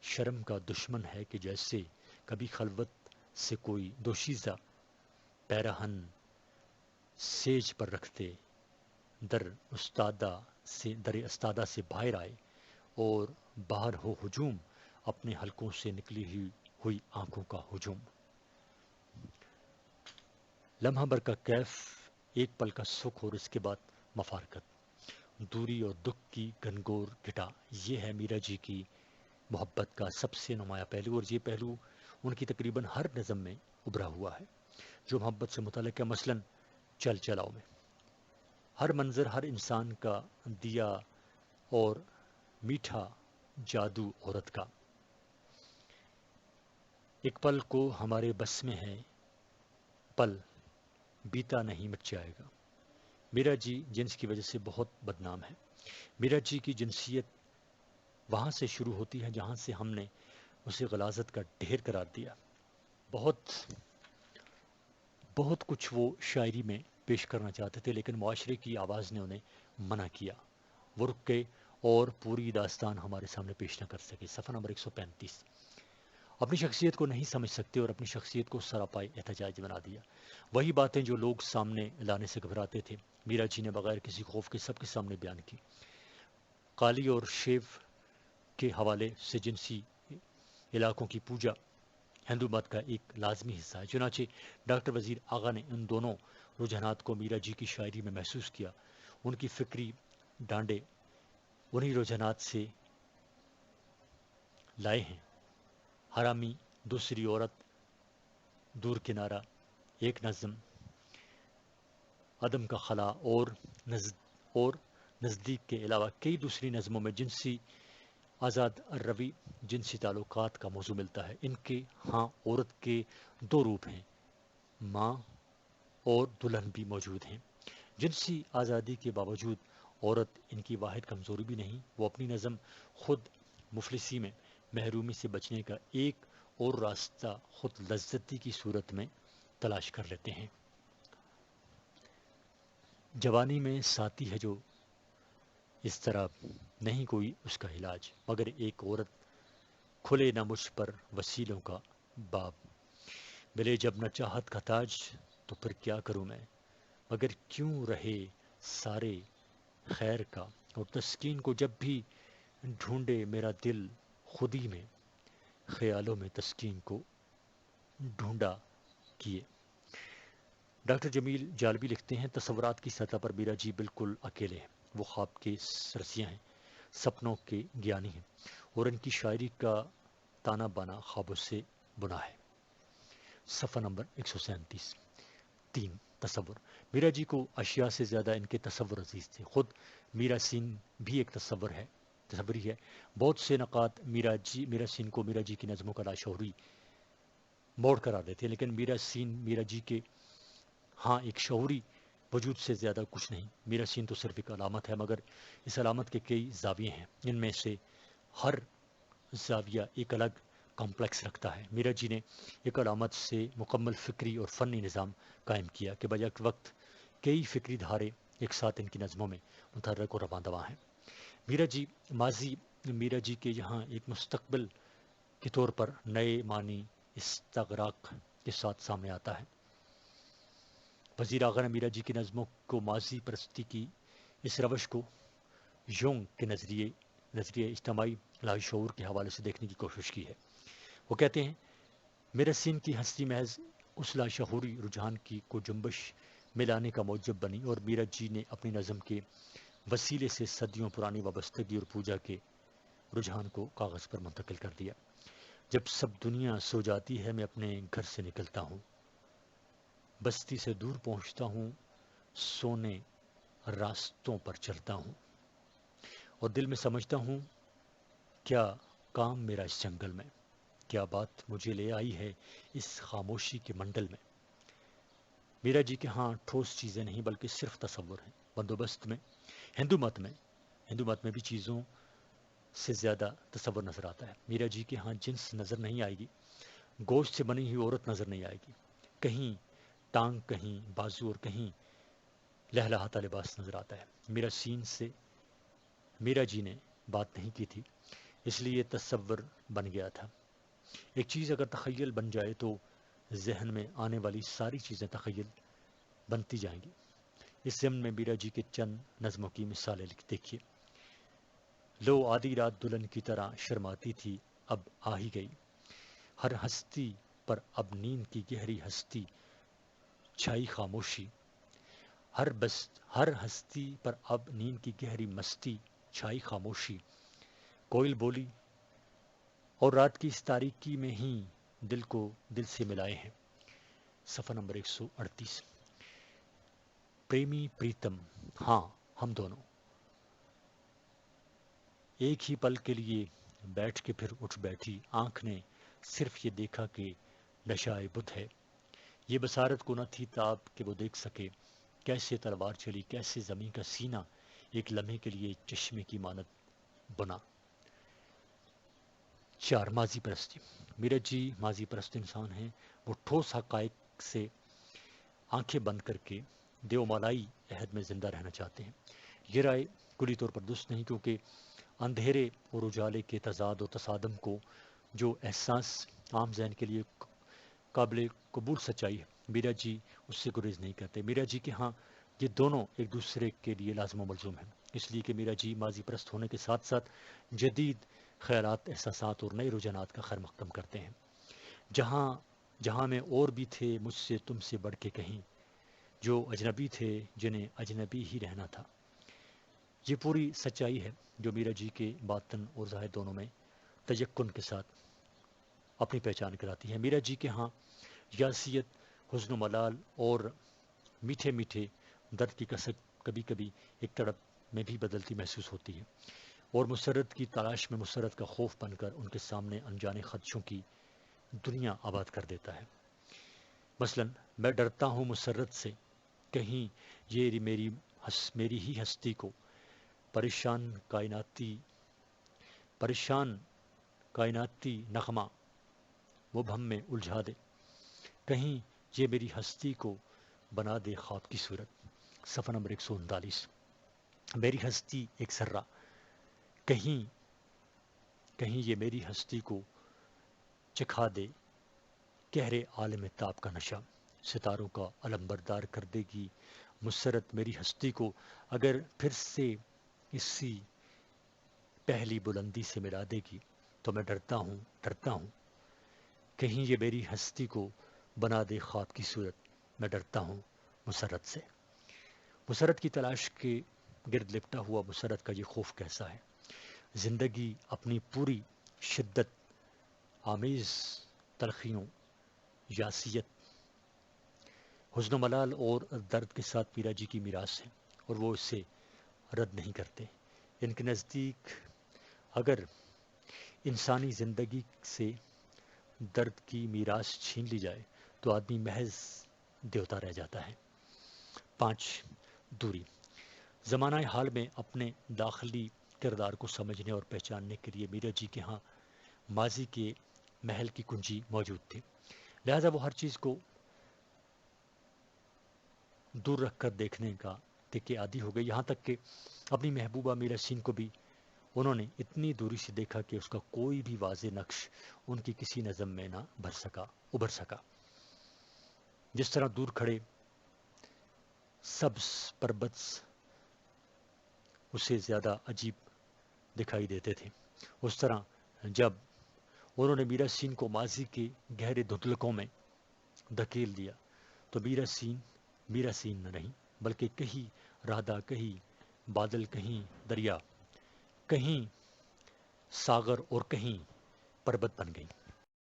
شرم کا دشمن ہے کہ جیسے کبھی خلوت سے کوئی دوشیزہ پیراہن سیج پر رکھتے در استادہ سے باہر آئے اور باہر ہو ہجوم، اپنے حلقوں سے نکلی ہوئی آنکھوں کا ہجوم۔ لمحہ بھر کا کیف، ایک پل کا سکھ اور اس کے بعد مفارقت، دوری اور دکھ کی گنگور گھٹا۔ یہ ہے میرا جی کی محبت کا سب سے نمایاں پہلو، اور یہ پہلو ان کی تقریباً ہر نظم میں ابھرا ہوا ہے جو محبت سے متعلق ہے۔ مثلاً چل چلاؤ میں ہر منظر ہر انسان کا دیا اور میٹھا جادو عورت کا، ایک پل کو ہمارے بس میں ہے، پل بیتا نہیں مٹ جائے گا۔ میرا جی جنس کی وجہ سے بہت بدنام ہے۔ میرا جی کی جنسیت وہاں سے شروع ہوتی ہے جہاں سے ہم نے اسے غلاظت کا ڈھیر قرار دیا۔ بہت کچھ وہ شاعری میں پیش کرنا چاہتے تھے لیکن معاشرے کی آواز نے انہیں منع کیا، وہ رک گئے اور پوری داستان ہمارے سامنے پیش نہ کر سکے۔ صفحہ نمبر 135۔ اپنی شخصیت کو نہیں سمجھ سکتے اور اپنی شخصیت کو سراپائے احتجاج بنا دیا۔ وہی باتیں جو لوگ سامنے لانے سے گھبراتے تھے، میرا جی نے بغیر کسی خوف کے سب کے سامنے بیان کی۔ کالی اور شیو کے حوالے سے جنسی علاقوں کی پوجا ہندو مت کا ایک لازمی حصہ ہے، چنانچہ ڈاکٹر وزیر آغا نے ان دونوں رجحانات کو میرا جی کی شاعری میں محسوس کیا۔ ان کی فکری ڈانڈے انہی رجحانات سے لائے ہیں۔ حرامی، دوسری عورت، دور کنارہ، ایک نظم، عدم کا خلا اور نزدیک کے علاوہ کئی دوسری نظموں میں جنسی آزاد روی جنسی تعلقات کا موضوع ملتا ہے۔ ان کے ہاں عورت کے دو روپ ہیں، ماں اور دلہن بھی موجود ہیں۔ جنسی آزادی کے باوجود عورت ان کی واحد کمزوری بھی نہیں، وہ اپنی نظم خود مفلسی میں محرومی سے بچنے کا ایک اور راستہ خود لذتی کی صورت میں تلاش کر لیتے ہیں۔ جوانی میں ساتھی ہے جو اس طرح نہیں کوئی اس کا علاج، مگر ایک عورت کھلے نہ مجھ پر وسیلوں کا باب، ملے جب نہ چاہت کا تاج تو پھر کیا کروں میں، مگر کیوں رہے سارے خیر کا، اور تسکین کو جب بھی ڈھونڈے میرا دل خودی میں، خیالوں میں تسکین کو ڈھونڈا کیے۔ ڈاکٹر جمیل جالبی لکھتے ہیں، تصورات کی سطح پر میرا جی بالکل اکیلے ہیں، وہ خواب کے رسیاں ہیں، سپنوں کے گیانی ہیں، اور ان کی شاعری کا تانا بانا خوابوں سے بنا ہے۔ صفحہ نمبر 137۔ 3۔ تصور۔ میرا جی کو اشیاء سے زیادہ ان کے تصور عزیز تھے۔ خود میرا سین بھی ایک تصوری ہے۔ بہت سے نقاد میرا سین کو میرا جی کی نظموں کا لاشعوری موڑ قرار دیتے ہیں، لیکن میرا جی کے ہاں ایک شعوری وجود سے زیادہ کچھ نہیں۔ میرا سین تو صرف ایک علامت ہے، مگر اس علامت کے کئی زاویے ہیں، ان میں سے ہر زاویہ ایک الگ کمپلیکس رکھتا ہے۔ میرا جی نے ایک علامت سے مکمل فکری اور فنی نظام قائم کیا کہ بیک وقت کئی فکری دھارے ایک ساتھ ان کی نظموں میں متحرک اور رواں دواں ہیں۔ میرا جی ماضی میرا جی کے یہاں ایک مستقبل کے طور پر نئے معنی استغراق کے ساتھ سامنے آتا ہے۔ وزیر آغا نے میرا جی کی نظموں کو ماضی پرستی کی اس روش کو یونگ کے نظریے اجتماعی لاشعور کے حوالے سے دیکھنے کی کوشش کی ہے۔ وہ کہتے ہیں، میرا سین کی ہستی محض اس لاشعوری رجحان کی کو جنبش میں لانے کا موجب بنی، اور میرا جی نے اپنی نظم کے وسیلے سے صدیوں پرانی وابستگی اور پوجا کے رجحان کو کاغذ پر منتقل کر دیا۔ جب سب دنیا سو جاتی ہے میں اپنے گھر سے نکلتا ہوں، بستی سے دور پہنچتا ہوں، سونے راستوں پر چلتا ہوں، اور دل میں سمجھتا ہوں کیا کام میرا اس جنگل میں، کیا بات مجھے لے آئی ہے اس خاموشی کے منڈل میں۔ میرا جی کہ ہاں ٹھوس چیزیں نہیں بلکہ صرف تصور ہیں۔ بندوبست میں ہندو مت میں بھی چیزوں سے زیادہ تصور نظر آتا ہے۔ میرا جی کہ ہاں جنس نظر نہیں آئے گی، گوشت سے بنی ہوئی عورت نظر نہیں آئے گی، کہیں ٹانگ، کہیں بازو، اور کہیں لہلہاتا لباس نظر آتا ہے۔ میرا سین سے میرا جی نے بات نہیں کی تھی، اس لیے یہ تصور بن گیا تھا۔ ایک چیز اگر تخیل بن جائے تو ذہن میں آنے والی ساری چیزیں تخیل بنتی جائیں گی۔ اس ضمن میں میرا جی کے چند نظموں کی مثالیں دیکھیے۔ لو آدھی رات دلہن کی طرح شرماتی تھی، اب آ ہی گئی، ہر ہستی پر اب نیند کی گہری ہستی چھائی خاموشی، ہر ہستی پر اب نیند کی گہری مستی چھائی خاموشی، کوئل بولی اور رات کی اس تاریکی میں ہی دل کو دل سے ملائے ہیں۔ صفحہ نمبر 138۔ پریمی پریتم، ہاں ہم دونوں ایک ہی پل کے لیے بیٹھ کے پھر اٹھ بیٹھی، آنکھ نے صرف یہ دیکھا کہ نشائے بت ہے، یہ بصارت کو نہ تھی تاب کہ وہ دیکھ سکے کیسے تلوار چلی، کیسے زمین کا سینہ ایک لمحے کے لیے چشمے کی مانت بنا۔ 4 ماضی پرستی۔ میرا جی ماضی پرست انسان ہیں، وہ ٹھوس حقائق سے آنکھیں بند کر کے دیومالائی عہد میں زندہ رہنا چاہتے ہیں۔ یہ رائے کلی طور پر درست نہیں، کیونکہ اندھیرے اور اجالے کے تضاد و تصادم کو جو احساس عام ذہن کے لیے قابل قبول سچائی ہے، میرا جی اس سے گریز نہیں کرتے۔ میرا جی کہ ہاں یہ دونوں ایک دوسرے کے لیے لازم و ملزوم ہیں، اس لیے کہ میرا جی ماضی پرست ہونے کے ساتھ ساتھ جدید خیالات، احساسات اور نئے رجحانات کا خیر مقدم کرتے ہیں۔ جہاں میں اور بھی تھے مجھ سے تم سے بڑھ کے کہیں، جو اجنبی تھے جنہیں اجنبی ہی رہنا تھا۔ یہ پوری سچائی ہے جو میرا جی کے باطن اور ظاہر دونوں میں تیقن کے ساتھ اپنی پہچان کراتی ہے۔ میرا جی کے ہاں یاسیت، حزن و ملال اور میٹھے میٹھے درد کی کسک کبھی کبھی ایک تڑپ میں بھی بدلتی محسوس ہوتی ہے، اور مسرت کی تلاش میں مسرت کا خوف بن کر ان کے سامنے انجانے خدشوں کی دنیا آباد کر دیتا ہے۔ مثلا میں ڈرتا ہوں مسرت سے، کہیں یہ میری ہی ہستی کو پریشان کائناتی نغمہ مبہم میں الجھا دے، کہیں یہ میری ہستی کو بنا دے خواب کی صورت۔ صفحہ نمبر 139۔ میری ہستی ایک ذرہ، کہیں یہ میری ہستی کو چکھا دے کہرے عالم تاب کا نشہ، ستاروں کا علم بردار کر دے گی مسرت میری ہستی کو، اگر پھر سے اسی پہلی بلندی سے ملا دے گی تو میں ڈرتا ہوں کہیں یہ میری ہستی کو بنا دے خواب کی صورت، میں ڈرتا ہوں مسرت سے۔ مسرت کی تلاش کے گرد لپٹا ہوا مسرت کا یہ خوف کیسا ہے۔ زندگی اپنی پوری شدت آمیز تلخیوں، یاسیت، حزن و ملال اور درد کے ساتھ میرا جی کی میراث ہے، اور وہ اسے رد نہیں کرتے۔ ان کے نزدیک اگر انسانی زندگی سے درد کی میراث چھین لی جائے تو آدمی محض دیوتا رہ جاتا ہے۔ 5 دوری۔ زمانہ حال میں اپنے داخلی کردار کو سمجھنے اور پہچاننے کے لیے میرا جی کے ہاں ماضی کے محل کی کنجی موجود تھی، لہذا وہ ہر چیز کو دور رکھ کر دیکھنے کے عادی ہو گئے، یہاں تک کہ اپنی محبوبہ میرا سین کو بھی انہوں نے اتنی دوری سے دیکھا کہ اس کا کوئی بھی واضح نقش ان کی کسی نظم میں نہ ابھر سکا۔ جس طرح دور کھڑے سبز پربت اسے زیادہ عجیب دکھائی دیتے تھے، اس طرح جب انہوں نے میرا سین کو ماضی کے گہرے دھندلکوں میں دھکیل دیا تو میرا سین نہ رہی، بلکہ کہیں راہدہ، کہیں بادل، کہیں دریا، کہیں ساغر اور کہیں پربت بن گئی۔